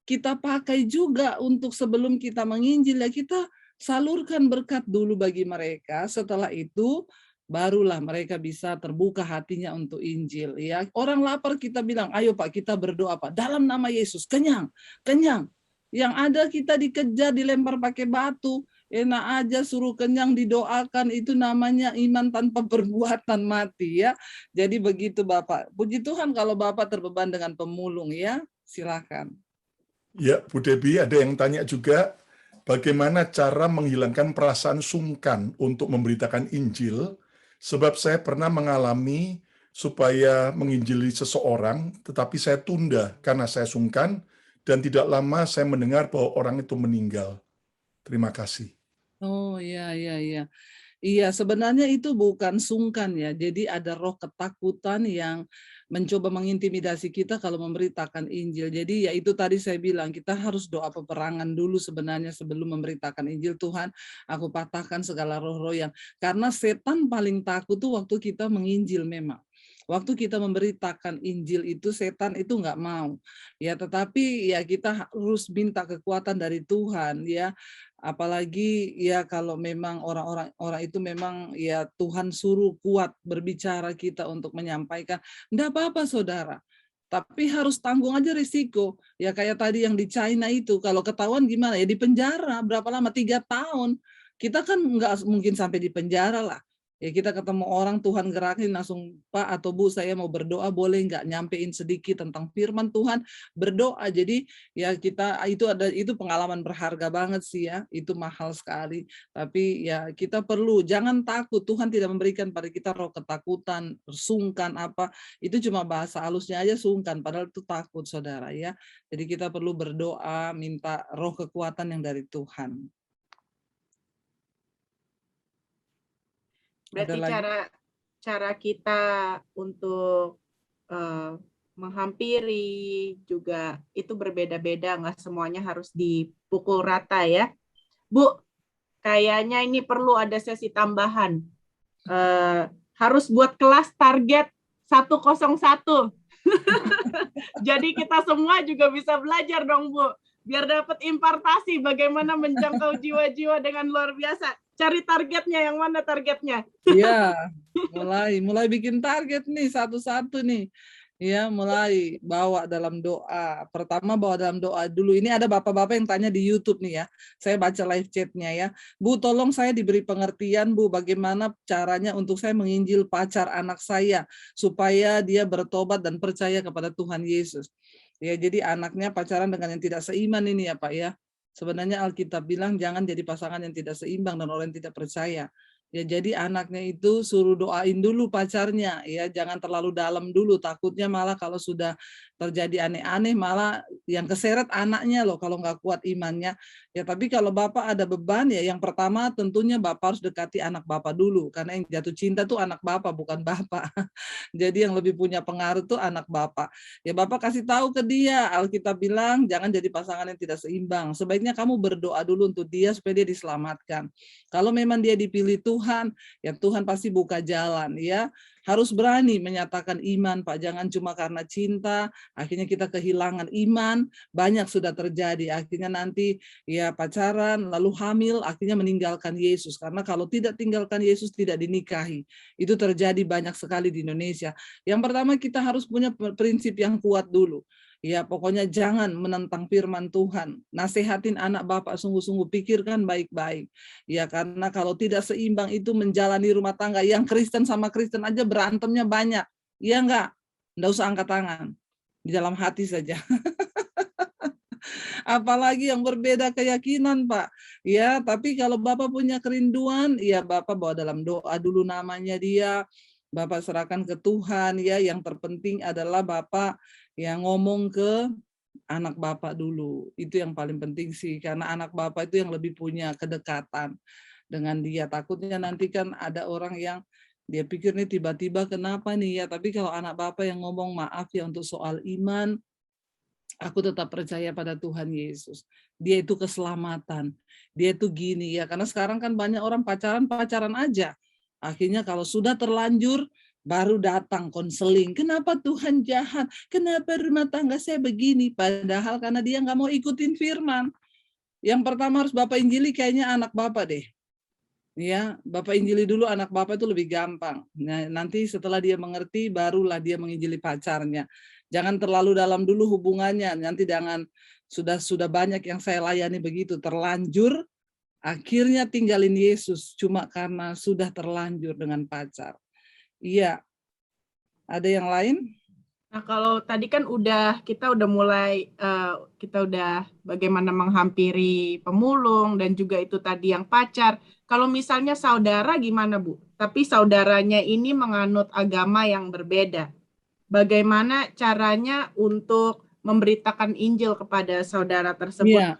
[SPEAKER 4] kita pakai juga untuk sebelum kita menginjil, ya kita salurkan berkat dulu bagi mereka. Setelah itu barulah mereka bisa terbuka hatinya untuk Injil. Ya, orang lapar kita bilang, ayo Pak kita berdoa Pak, dalam nama Yesus, kenyang, kenyang. Yang ada kita dikejar, dilempar pakai batu, enak aja suruh kenyang didoakan, itu namanya iman tanpa perbuatan mati ya. Jadi begitu Bapak. Puji Tuhan kalau Bapak terbeban dengan pemulung ya, silakan.
[SPEAKER 3] Ya, Bu Debbie, ada yang tanya juga, bagaimana cara menghilangkan perasaan sungkan untuk memberitakan Injil, sebab saya pernah mengalami supaya menginjili seseorang, tetapi saya tunda karena saya sungkan, dan tidak lama saya mendengar bahwa orang itu meninggal. Terima kasih.
[SPEAKER 4] Oh iya, iya, iya. Iya, sebenarnya itu bukan sungkan ya. Jadi ada roh ketakutan yang mencoba mengintimidasi kita kalau memberitakan Injil. Jadi ya itu tadi saya bilang, kita harus doa peperangan dulu sebenarnya sebelum memberitakan Injil. Tuhan, aku patahkan segala roh-roh yang, karena setan paling takut tuh waktu kita menginjil memang. Waktu kita memberitakan Injil itu setan itu nggak mau. Ya, tetapi ya kita harus minta kekuatan dari Tuhan ya. Apalagi ya kalau memang orang itu memang ya Tuhan suruh kuat berbicara kita untuk menyampaikan. Enggak apa-apa saudara. Tapi harus tanggung aja risiko. Ya kayak tadi yang di China itu, kalau ketahuan gimana? Ya di penjara, berapa lama? 3 tahun. Kita kan nggak mungkin sampai di penjara lah. Ya kita ketemu orang, Tuhan gerakin langsung, Pak atau Bu saya mau berdoa, boleh nggak nyampein sedikit tentang firman Tuhan, berdoa. Jadi ya kita itu pengalaman berharga banget sih ya, itu mahal sekali. Tapi ya kita perlu, jangan takut, Tuhan tidak memberikan pada kita roh ketakutan, sungkan apa, itu cuma bahasa halusnya aja sungkan, padahal itu takut saudara ya. Jadi kita perlu berdoa, minta roh kekuatan yang dari Tuhan.
[SPEAKER 1] Berarti cara kita untuk menghampiri juga itu berbeda-beda, nggak semuanya harus dipukul rata ya. Bu, kayaknya ini perlu ada sesi tambahan. Harus buat kelas target 101. Jadi kita semua juga bisa belajar dong Bu, biar dapat impartasi bagaimana menjangkau jiwa-jiwa dengan luar biasa. Cari targetnya, yang mana targetnya?
[SPEAKER 4] Iya, mulai bikin target nih satu-satu nih. Ya, mulai bawa dalam doa. Pertama bawa dalam doa dulu. Ini ada bapak-bapak yang tanya di YouTube nih ya. Saya baca live chatnya ya. Bu, tolong saya diberi pengertian Bu, bagaimana caranya untuk saya menginjil pacar anak saya supaya dia bertobat dan percaya kepada Tuhan Yesus. Ya, jadi anaknya pacaran dengan yang tidak seiman ini ya Pak ya. Sebenarnya Alkitab bilang jangan jadi pasangan yang tidak seimbang dan orang yang tidak percaya. Ya jadi anaknya itu suruh doain dulu pacarnya ya, jangan terlalu dalam dulu, takutnya malah kalau sudah terjadi aneh-aneh malah yang keseret anaknya loh kalau nggak kuat imannya. Ya tapi kalau Bapak ada beban ya yang pertama tentunya Bapak harus dekati anak Bapak dulu, karena yang jatuh cinta tuh anak Bapak bukan Bapak. Jadi yang lebih punya pengaruh tuh anak Bapak. Ya Bapak kasih tahu ke dia, Alkitab bilang jangan jadi pasangan yang tidak seimbang. Sebaiknya kamu berdoa dulu untuk dia supaya dia diselamatkan. Kalau memang dia dipilih Tuhan, ya Tuhan pasti buka jalan ya. Harus berani menyatakan iman, Pak. Jangan cuma karena cinta, akhirnya kita kehilangan iman, banyak sudah terjadi. Akhirnya nanti ya pacaran, lalu hamil, akhirnya meninggalkan Yesus. Karena kalau tidak tinggalkan Yesus, tidak dinikahi. Itu terjadi banyak sekali di Indonesia. Yang pertama kita harus punya prinsip yang kuat dulu. Ya pokoknya jangan menentang firman Tuhan. Nasihatin anak Bapak sungguh-sungguh, pikirkan baik-baik. Ya karena kalau tidak seimbang itu menjalani rumah tangga. Yang Kristen sama Kristen aja berantemnya banyak. Iya enggak? Enggak usah angkat tangan. Di dalam hati saja. Apalagi yang berbeda keyakinan, Pak. Ya, tapi kalau Bapak punya kerinduan, ya Bapak bawa dalam doa dulu namanya dia. Bapak serahkan ke Tuhan ya. Yang terpenting adalah Bapak yang ngomong ke anak Bapak dulu. Itu yang paling penting sih, karena anak Bapak itu yang lebih punya kedekatan. dengan dia. Takutnya nanti kan ada orang yang dia pikir nih tiba-tiba kenapa nih ya, tapi kalau anak Bapak yang ngomong maaf ya untuk soal iman, aku tetap percaya pada Tuhan Yesus. Dia itu keselamatan. Dia itu gini ya, karena sekarang kan banyak orang pacaran aja. Akhirnya kalau sudah terlanjur, baru datang konseling. Kenapa Tuhan jahat? Kenapa rumah tangga saya begini? Padahal karena dia nggak mau ikutin firman. Yang pertama harus Bapak injili kayaknya anak Bapak deh. Ya, Bapak injili dulu anak Bapak itu lebih gampang. Nah, nanti setelah dia mengerti, barulah dia menginjili pacarnya. Jangan terlalu dalam dulu hubungannya. Nanti jangan sudah banyak yang saya layani begitu, terlanjur akhirnya tinggalin Yesus cuma karena sudah terlanjur dengan pacar. Iya. Ada yang lain?
[SPEAKER 1] Nah, kalau tadi kan kita udah mulai kita udah bagaimana menghampiri pemulung dan juga itu tadi yang pacar. Kalau misalnya saudara gimana, Bu? Tapi saudaranya ini menganut agama yang berbeda. Bagaimana caranya untuk memberitakan Injil kepada saudara tersebut?
[SPEAKER 4] Iya.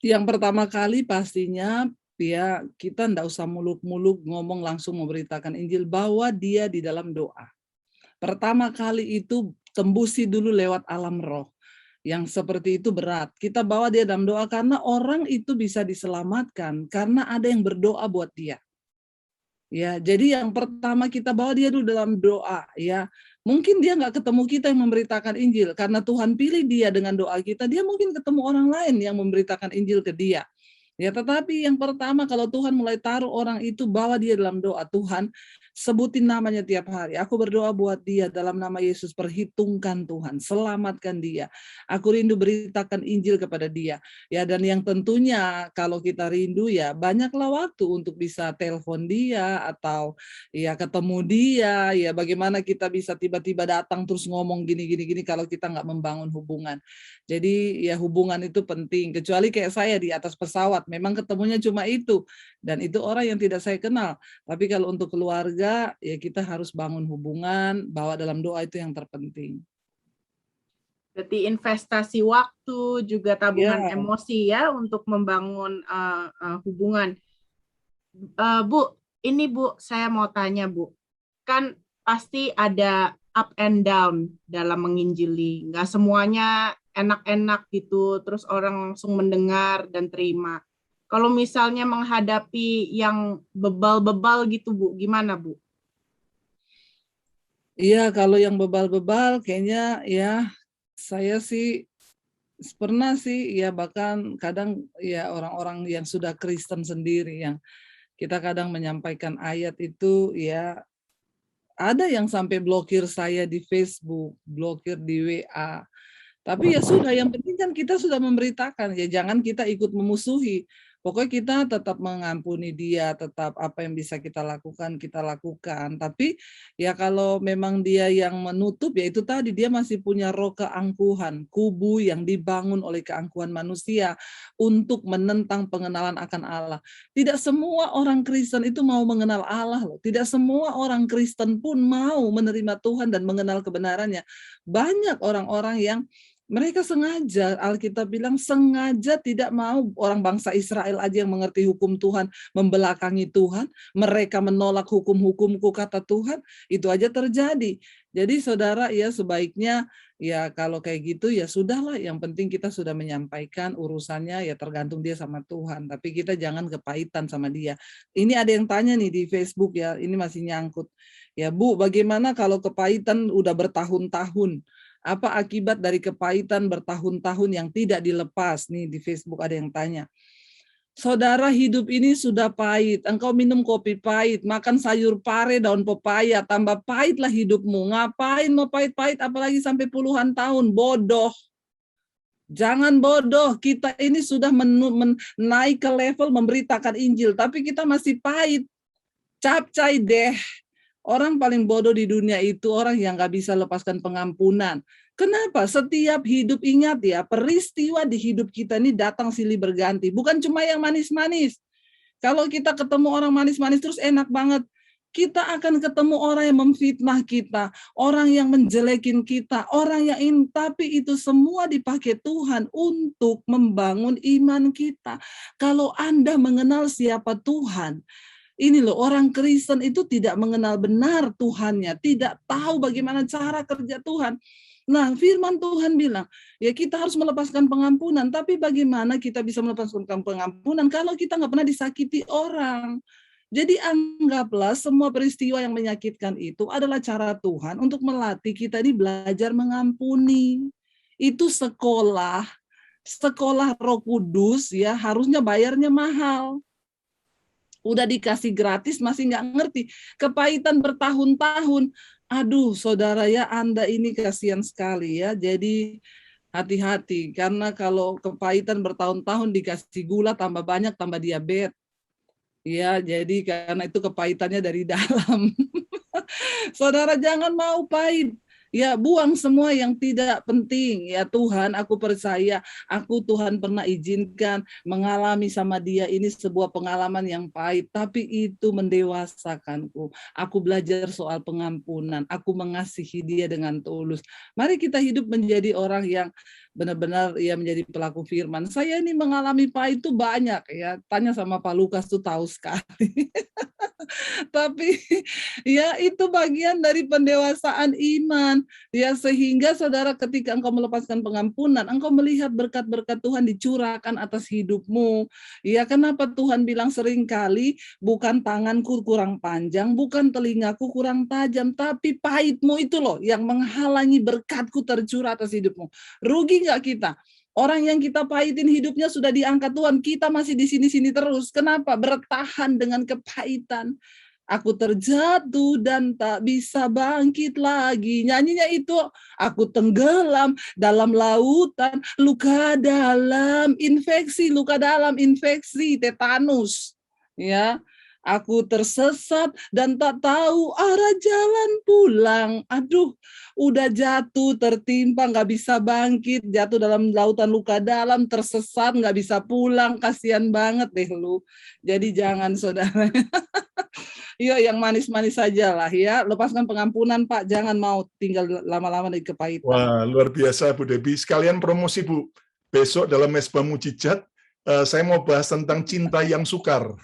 [SPEAKER 4] Yang pertama kali pastinya ya kita enggak usah muluk-muluk ngomong langsung memberitakan Injil, bahwa dia di dalam doa. Pertama kali itu tembusi dulu lewat alam roh. Yang seperti itu berat. Kita bawa dia dalam doa karena orang itu bisa diselamatkan karena ada yang berdoa buat dia. Ya, jadi yang pertama kita bawa dia dulu dalam doa ya. Mungkin dia nggak ketemu kita yang memberitakan Injil karena Tuhan pilih dia dengan doa kita, dia mungkin ketemu orang lain yang memberitakan Injil ke dia. Ya, tetapi yang pertama kalau Tuhan mulai taruh orang itu, bawa dia dalam doa. Tuhan, sebutin namanya tiap hari. Aku berdoa buat dia dalam nama Yesus, perhitungkan Tuhan, selamatkan dia. Aku rindu beritakan Injil kepada dia. Ya, dan yang tentunya kalau kita rindu ya banyaklah waktu untuk bisa telepon dia atau ya ketemu dia. Ya, bagaimana kita bisa tiba-tiba datang terus ngomong gini kalau kita nggak membangun hubungan. Jadi ya hubungan itu penting. Kecuali kayak saya di atas pesawat, memang ketemunya cuma itu. Dan itu orang yang tidak saya kenal. Tapi kalau untuk keluarga, ya kita harus bangun hubungan, bawa dalam doa itu yang terpenting.
[SPEAKER 1] Berarti investasi waktu, juga tabungan emosi ya untuk membangun hubungan. Bu, ini Bu, saya mau tanya Bu. Kan pasti ada up and down dalam menginjili. Nggak semuanya enak-enak gitu, terus orang langsung mendengar dan terima. Kalau misalnya menghadapi yang bebal-bebal gitu Bu, gimana Bu?
[SPEAKER 4] Iya, kalau yang bebal-bebal kayaknya ya saya sih pernah sih ya, bahkan kadang ya orang-orang yang sudah Kristen sendiri yang kita kadang menyampaikan ayat itu ya ada yang sampai blokir saya di Facebook, blokir di WA. Tapi ya sudah, yang penting kan kita sudah memberitakan, ya jangan kita ikut memusuhi. Pokoknya kita tetap mengampuni dia, tetap apa yang bisa kita lakukan. Tapi ya kalau memang dia yang menutup, ya itu tadi dia masih punya roh keangkuhan, kubu yang dibangun oleh keangkuhan manusia untuk menentang pengenalan akan Allah. Tidak semua orang Kristen itu mau mengenal Allah loh. Tidak semua orang Kristen pun mau menerima Tuhan dan mengenal kebenarannya. Banyak orang-orang yang mereka sengaja, Alkitab bilang sengaja tidak mau orang bangsa Israel aja yang mengerti hukum Tuhan, membelakangi Tuhan, mereka menolak hukum-hukumku kata Tuhan, itu aja terjadi. Jadi saudara ya sebaiknya ya kalau kayak gitu ya sudahlah, yang penting kita sudah menyampaikan urusannya ya tergantung dia sama Tuhan, tapi kita jangan kepahitan sama dia. Ini ada yang tanya nih di Facebook ya, ini masih nyangkut. Ya Bu, bagaimana kalau kepahitan udah bertahun-tahun? Apa akibat dari kepahitan bertahun-tahun yang tidak dilepas? Nih di Facebook ada yang tanya. Saudara, hidup ini sudah pahit. Engkau minum kopi pahit, makan sayur pare, daun pepaya, tambah pahitlah hidupmu. Ngapain mau pahit-pahit apalagi sampai puluhan tahun? Bodoh. Jangan bodoh. Kita ini sudah naik ke level memberitakan Injil, tapi kita masih pahit. Capcay deh. Orang paling bodoh di dunia itu orang yang nggak bisa lepaskan pengampunan. Kenapa? Setiap hidup, ingat ya, peristiwa di hidup kita ini datang silih berganti. Bukan cuma yang manis-manis. Kalau kita ketemu orang manis-manis terus enak banget. Kita akan ketemu orang yang memfitnah kita, orang yang menjelekin kita, orang yang ini, tapi itu semua dipakai Tuhan untuk membangun iman kita. Kalau Anda mengenal siapa Tuhan, ini loh, orang Kristen itu tidak mengenal benar Tuhannya, tidak tahu bagaimana cara kerja Tuhan. Nah, firman Tuhan bilang, ya kita harus melepaskan pengampunan, tapi bagaimana kita bisa melepaskan pengampunan kalau kita nggak pernah disakiti orang? Jadi anggaplah semua peristiwa yang menyakitkan itu adalah cara Tuhan untuk melatih kita ini belajar mengampuni. Itu sekolah Roh Kudus ya, harusnya bayarnya mahal. Udah dikasih gratis masih nggak ngerti. Kepahitan bertahun-tahun. Aduh, saudara ya, Anda ini kasihan sekali ya. Jadi hati-hati, karena kalau kepahitan bertahun-tahun dikasih gula tambah banyak, tambah diabetes. Ya, jadi karena itu kepahitannya dari dalam. Saudara jangan mau pahit. Ya, buang semua yang tidak penting. Ya Tuhan, aku percaya, Tuhan pernah izinkan mengalami sama dia ini sebuah pengalaman yang pahit, tapi itu mendewasakanku. Aku belajar soal pengampunan, aku mengasihi dia dengan tulus. Mari kita hidup menjadi orang yang benar-benar ya menjadi pelaku firman. Saya ini mengalami pahit itu banyak ya. Tanya sama Pak Lukas tuh tahu sekali. Tapi ya itu bagian dari pendewasaan iman. Ya sehingga saudara ketika engkau melepaskan pengampunan, engkau melihat berkat-berkat Tuhan dicurahkan atas hidupmu. Ya kenapa Tuhan bilang seringkali bukan tanganku kurang panjang, bukan telingaku kurang tajam, tapi pahitmu itu loh yang menghalangi berkatku tercurah atas hidupmu. Rugi nggak kita? Orang yang kita pahitin hidupnya sudah diangkat Tuhan, kita masih di sini-sini terus. Kenapa? Bertahan dengan kepahitan. Aku terjatuh dan tak bisa bangkit lagi. Nyanyinya itu, aku tenggelam dalam lautan, luka dalam infeksi tetanus. Ya, aku tersesat dan tak tahu arah jalan pulang. Aduh, udah jatuh, tertimpa, nggak bisa bangkit, jatuh dalam lautan luka dalam, tersesat, nggak bisa pulang. Kasihan banget deh lu. Jadi jangan saudara. Iya, yang manis-manis saja lah ya. Lepaskan pengampunan, Pak. Jangan mau tinggal lama-lama di kepahitan.
[SPEAKER 3] Wah, luar biasa, Bu Debbie. Sekalian promosi, Bu. Besok dalam Mesbah Mujizat, saya mau bahas tentang cinta yang sukar.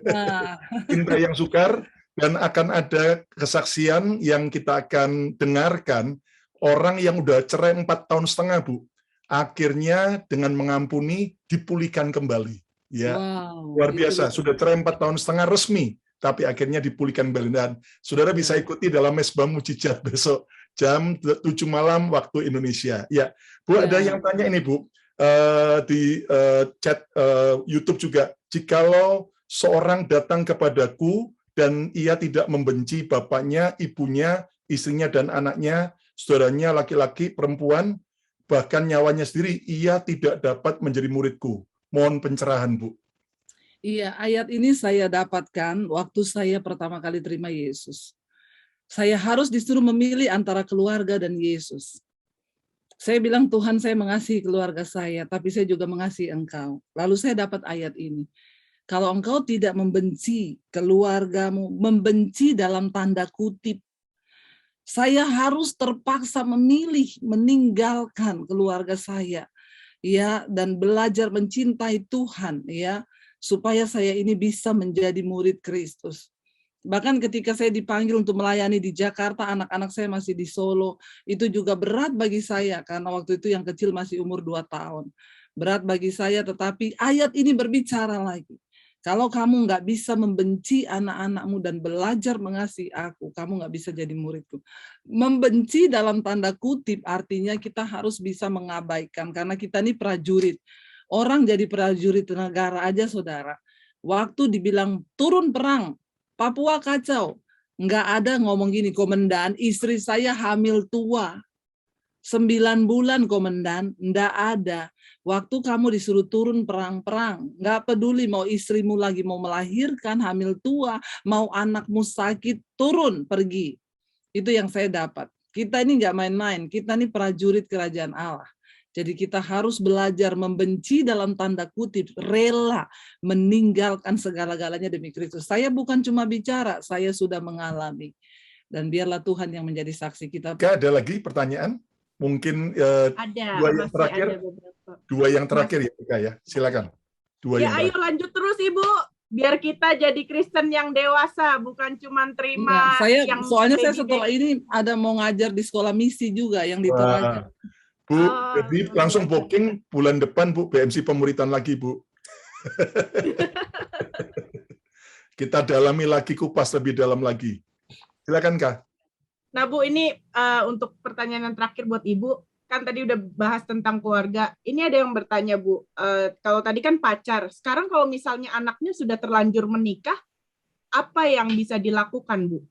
[SPEAKER 3] Nah. Cinta yang sukar, dan akan ada kesaksian yang kita akan dengarkan. Orang yang udah cerai 4,5 tahun, Bu. Akhirnya dengan mengampuni, dipulihkan kembali. Ya, wow, luar biasa. Sudah cerai 4,5 tahun resmi, tapi akhirnya dipulihkan kembali. Dan saudara bisa ikuti dalam Mesbah Mujizat besok jam 7 malam waktu Indonesia. Ya, Bu, ada yang tanya ini, Bu, di chat YouTube juga. Jikalau seorang datang kepadaku dan ia tidak membenci bapaknya, ibunya, istrinya, dan anaknya, saudaranya laki-laki, perempuan, bahkan nyawanya sendiri, ia tidak dapat menjadi muridku. Mohon pencerahan, Bu.
[SPEAKER 4] Iya, ayat ini saya dapatkan waktu saya pertama kali terima Yesus. Saya harus disuruh memilih antara keluarga dan Yesus. Saya bilang, Tuhan, saya mengasihi keluarga saya, tapi saya juga mengasihi Engkau. Lalu saya dapat ayat ini. Kalau engkau tidak membenci keluargamu, membenci dalam tanda kutip, saya harus terpaksa memilih meninggalkan keluarga saya, ya, dan belajar mencintai Tuhan, ya, supaya saya ini bisa menjadi murid Kristus. Bahkan ketika saya dipanggil untuk melayani di Jakarta, anak-anak saya masih di Solo, itu juga berat bagi saya, karena waktu itu yang kecil masih umur 2 tahun. Berat bagi saya, tetapi ayat ini berbicara lagi. Kalau kamu nggak bisa membenci anak-anakmu dan belajar mengasihi aku, kamu nggak bisa jadi muridku. Membenci dalam tanda kutip artinya kita harus bisa mengabaikan, karena kita ini prajurit. Orang jadi prajurit negara aja, saudara. Waktu dibilang turun perang, Papua kacau. Nggak ada ngomong gini, komandan, istri saya hamil tua. 9 bulan, komandan. Nggak ada. Waktu kamu disuruh turun perang-perang, nggak peduli mau istrimu lagi mau melahirkan, hamil tua, mau anakmu sakit, turun, pergi. Itu yang saya dapat. Kita ini nggak main-main, kita ini prajurit kerajaan Allah. Jadi kita harus belajar membenci dalam tanda kutip, rela meninggalkan segala-galanya demi Kristus. Saya bukan cuma bicara, saya sudah mengalami. Dan biarlah Tuhan yang menjadi saksi kita.
[SPEAKER 3] Ada lagi pertanyaan? Mungkin
[SPEAKER 1] Ada,
[SPEAKER 3] dua yang
[SPEAKER 1] masih
[SPEAKER 3] terakhir.
[SPEAKER 1] ada beberapa.
[SPEAKER 3] Dua yang terakhir ya, Ika, ya. Silakan. Dua
[SPEAKER 1] Ya,
[SPEAKER 3] yang
[SPEAKER 1] ayo lanjut terus Ibu. Biar kita jadi Kristen yang dewasa, bukan cuma terima
[SPEAKER 4] Soalnya saya setelah ini ada mau ngajar di sekolah misi juga yang di Toraja.
[SPEAKER 3] Bu, jadi langsung booking bulan depan, Bu, BMC Pemuritan lagi, Bu. Kita dalami lagi, kupas lebih dalam lagi. Silakan, Kak.
[SPEAKER 1] Nah, Bu, ini untuk pertanyaan yang terakhir buat Ibu. Kan tadi udah bahas tentang keluarga. Ini ada yang bertanya, Bu. Kalau tadi kan pacar. Sekarang kalau misalnya anaknya sudah terlanjur menikah, apa yang bisa dilakukan, Bu?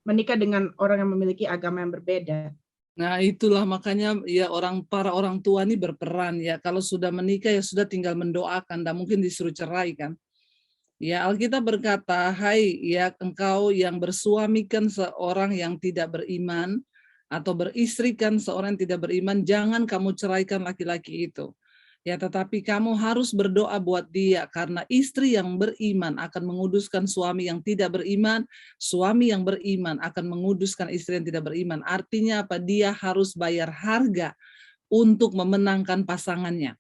[SPEAKER 1] Menikah dengan orang yang memiliki agama yang berbeda.
[SPEAKER 4] Nah, itulah makanya ya para orang tua ini berperan ya. Kalau sudah menikah ya sudah tinggal mendoakan, dan mungkin disuruh cerai kan. Ya, Alkitab berkata, "Hai ya engkau yang bersuamikan seorang yang tidak beriman atau beristrikan seorang yang tidak beriman, jangan kamu ceraikan laki-laki itu. Ya, tetapi kamu harus berdoa buat dia, karena istri yang beriman akan menguduskan suami yang tidak beriman, suami yang beriman akan menguduskan istri yang tidak beriman." Artinya apa? Dia harus bayar harga untuk memenangkan pasangannya.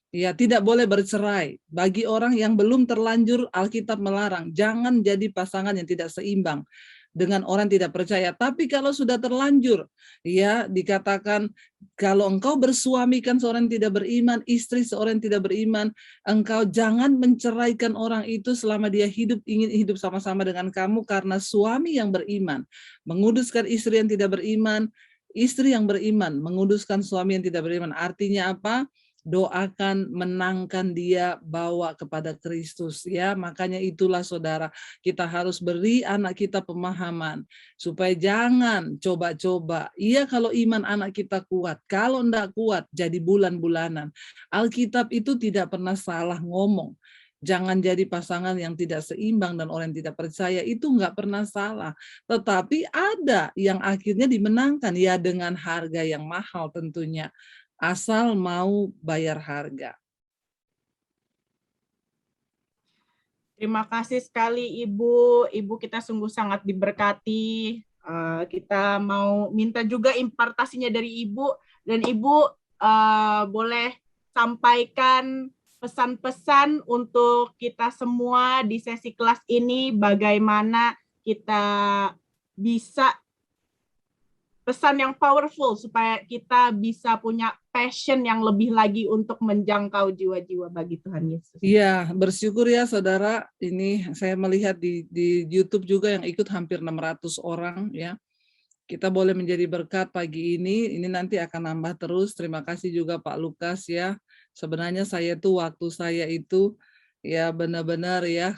[SPEAKER 4] Ya, tidak boleh bercerai. Bagi orang yang belum terlanjur, Alkitab melarang, jangan jadi pasangan yang tidak seimbang dengan orang tidak percaya. Tapi kalau sudah terlanjur, ya dikatakan kalau engkau bersuamikan seorang yang tidak beriman, istri seorang yang tidak beriman, engkau jangan menceraikan orang itu selama dia ingin hidup sama-sama dengan kamu, karena suami yang beriman menguduskan istri yang tidak beriman, istri yang beriman menguduskan suami yang tidak beriman. Artinya apa? Doakan, menangkan dia, bawa kepada Kristus ya. Makanya itulah saudara, kita harus beri anak kita pemahaman supaya jangan coba-coba. Iya, kalau iman anak kita kuat, kalau enggak kuat jadi bulan-bulanan. Alkitab itu tidak pernah salah ngomong. Jangan jadi pasangan yang tidak seimbang dan orang yang tidak percaya, itu enggak pernah salah. Tetapi ada yang akhirnya dimenangkan ya dengan harga yang mahal tentunya. Asal mau bayar harga.
[SPEAKER 1] Terima kasih sekali Ibu. Ibu kita sungguh sangat diberkati. Kita mau minta juga impartasinya dari Ibu. Dan Ibu boleh sampaikan pesan-pesan untuk kita semua di sesi kelas ini. Bagaimana kita bisa pesan yang powerful supaya kita bisa punya passion yang lebih lagi untuk menjangkau jiwa-jiwa bagi Tuhan Yesus.
[SPEAKER 4] Iya, bersyukur ya saudara. Ini saya melihat di YouTube juga yang ikut hampir 600 orang ya. Kita boleh menjadi berkat pagi ini. Ini nanti akan nambah terus. Terima kasih juga Pak Lukas ya. Sebenarnya waktu saya itu ya benar-benar ya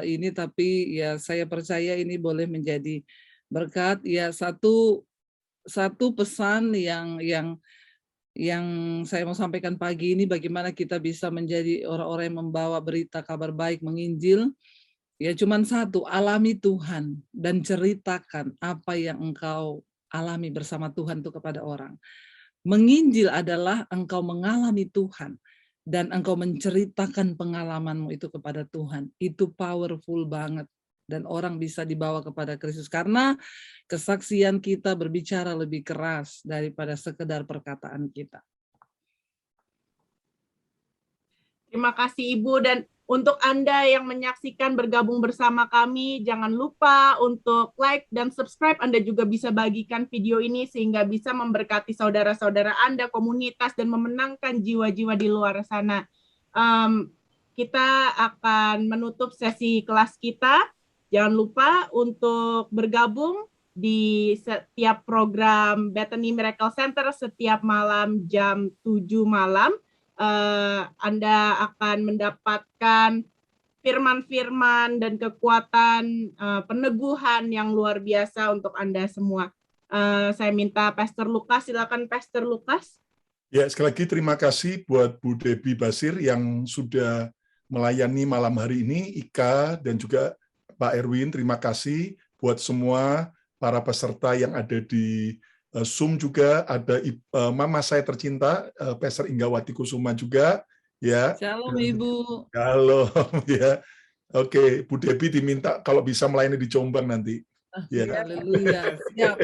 [SPEAKER 4] ini, tapi ya saya percaya ini boleh menjadi berkat ya. Satu pesan yang saya mau sampaikan pagi ini, bagaimana kita bisa menjadi orang-orang yang membawa berita kabar baik, menginjil. Ya cuman satu, alami Tuhan dan ceritakan apa yang engkau alami bersama Tuhan itu kepada orang. Menginjil adalah engkau mengalami Tuhan dan engkau menceritakan pengalamanmu itu kepada Tuhan. Itu powerful banget. Dan orang bisa dibawa kepada Kristus karena kesaksian kita berbicara lebih keras daripada sekedar perkataan kita.
[SPEAKER 1] Terima kasih Ibu, dan untuk Anda yang menyaksikan bergabung bersama kami, jangan lupa untuk like dan subscribe. Anda juga bisa bagikan video ini sehingga bisa memberkati saudara-saudara Anda, komunitas, dan memenangkan jiwa-jiwa di luar sana. Kita akan menutup sesi kelas kita. Jangan lupa untuk bergabung di setiap program Bethany Miracle Center setiap malam jam 7 malam. Anda akan mendapatkan firman-firman dan kekuatan peneguhan yang luar biasa untuk Anda semua. Saya minta Pastor Lukas, silakan Pastor Lukas.
[SPEAKER 3] Ya, sekali lagi terima kasih buat Bu Debbie Basir yang sudah melayani malam hari ini, Ika dan juga Pak Erwin. Terima kasih buat semua para peserta yang ada di Zoom juga ada mama saya tercinta, Pastor Inggawati Kusuma juga, ya.
[SPEAKER 4] Shalom Ibu.
[SPEAKER 3] Halo, ya. Oke, Bu Debi diminta kalau bisa melayani di Jombang nanti. Ya.
[SPEAKER 4] Haleluya,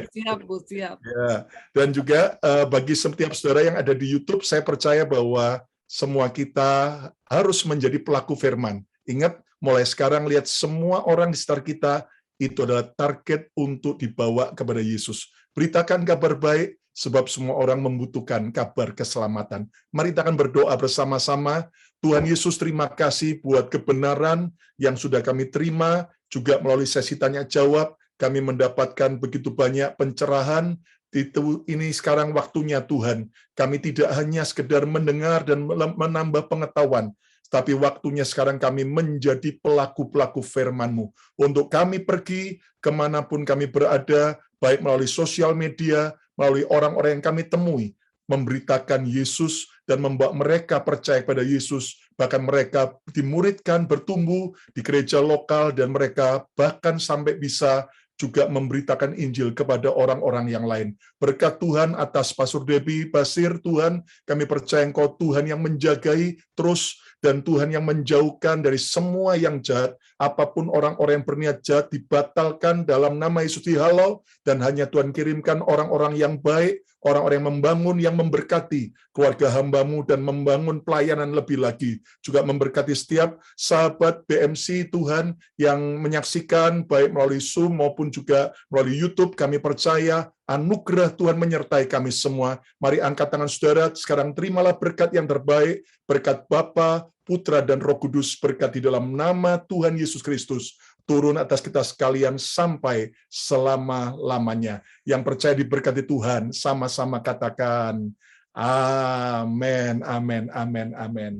[SPEAKER 4] siap Bu, siap.
[SPEAKER 3] Ya. Dan juga bagi setiap saudara yang ada di YouTube, saya percaya bahwa semua kita harus menjadi pelaku firman. Ingat, mulai sekarang lihat semua orang di sekitar kita itu adalah target untuk dibawa kepada Yesus. Beritakan kabar baik, sebab semua orang membutuhkan kabar keselamatan. Mari kita akan berdoa bersama-sama. Tuhan Yesus, terima kasih buat kebenaran yang sudah kami terima, juga melalui sesi tanya jawab, kami mendapatkan begitu banyak pencerahan. Ini sekarang waktunya Tuhan. Kami tidak hanya sekedar mendengar dan menambah pengetahuan, tapi waktunya sekarang kami menjadi pelaku-pelaku firman-Mu. Untuk kami pergi kemanapun kami berada, baik melalui sosial media, melalui orang-orang yang kami temui, memberitakan Yesus dan membawa mereka percaya pada Yesus, bahkan mereka dimuridkan, bertumbuh di gereja lokal, dan mereka bahkan sampai bisa juga memberitakan Injil kepada orang-orang yang lain. Berkat Tuhan atas Pastor Debi Basir, Tuhan, kami percaya Engkau Tuhan yang menjagai terus, dan Tuhan yang menjauhkan dari semua yang jahat. Apapun orang-orang yang berniat jahat dibatalkan dalam nama Yesus, dihalau, dan hanya Tuhan kirimkan orang-orang yang baik, orang-orang yang membangun, yang memberkati keluarga hamba-Mu dan membangun pelayanan lebih lagi. Juga memberkati setiap sahabat BMC Tuhan yang menyaksikan baik melalui Zoom maupun juga melalui YouTube. Kami percaya anugerah Tuhan menyertai kami semua. Mari angkat tangan saudara, sekarang terimalah berkat yang terbaik, berkat Bapa, Putra, dan Roh Kudus, berkat di dalam nama Tuhan Yesus Kristus, turun atas kita sekalian sampai selama-lamanya. Yang percaya diberkati Tuhan, sama-sama katakan, amin, amin, amin, amin.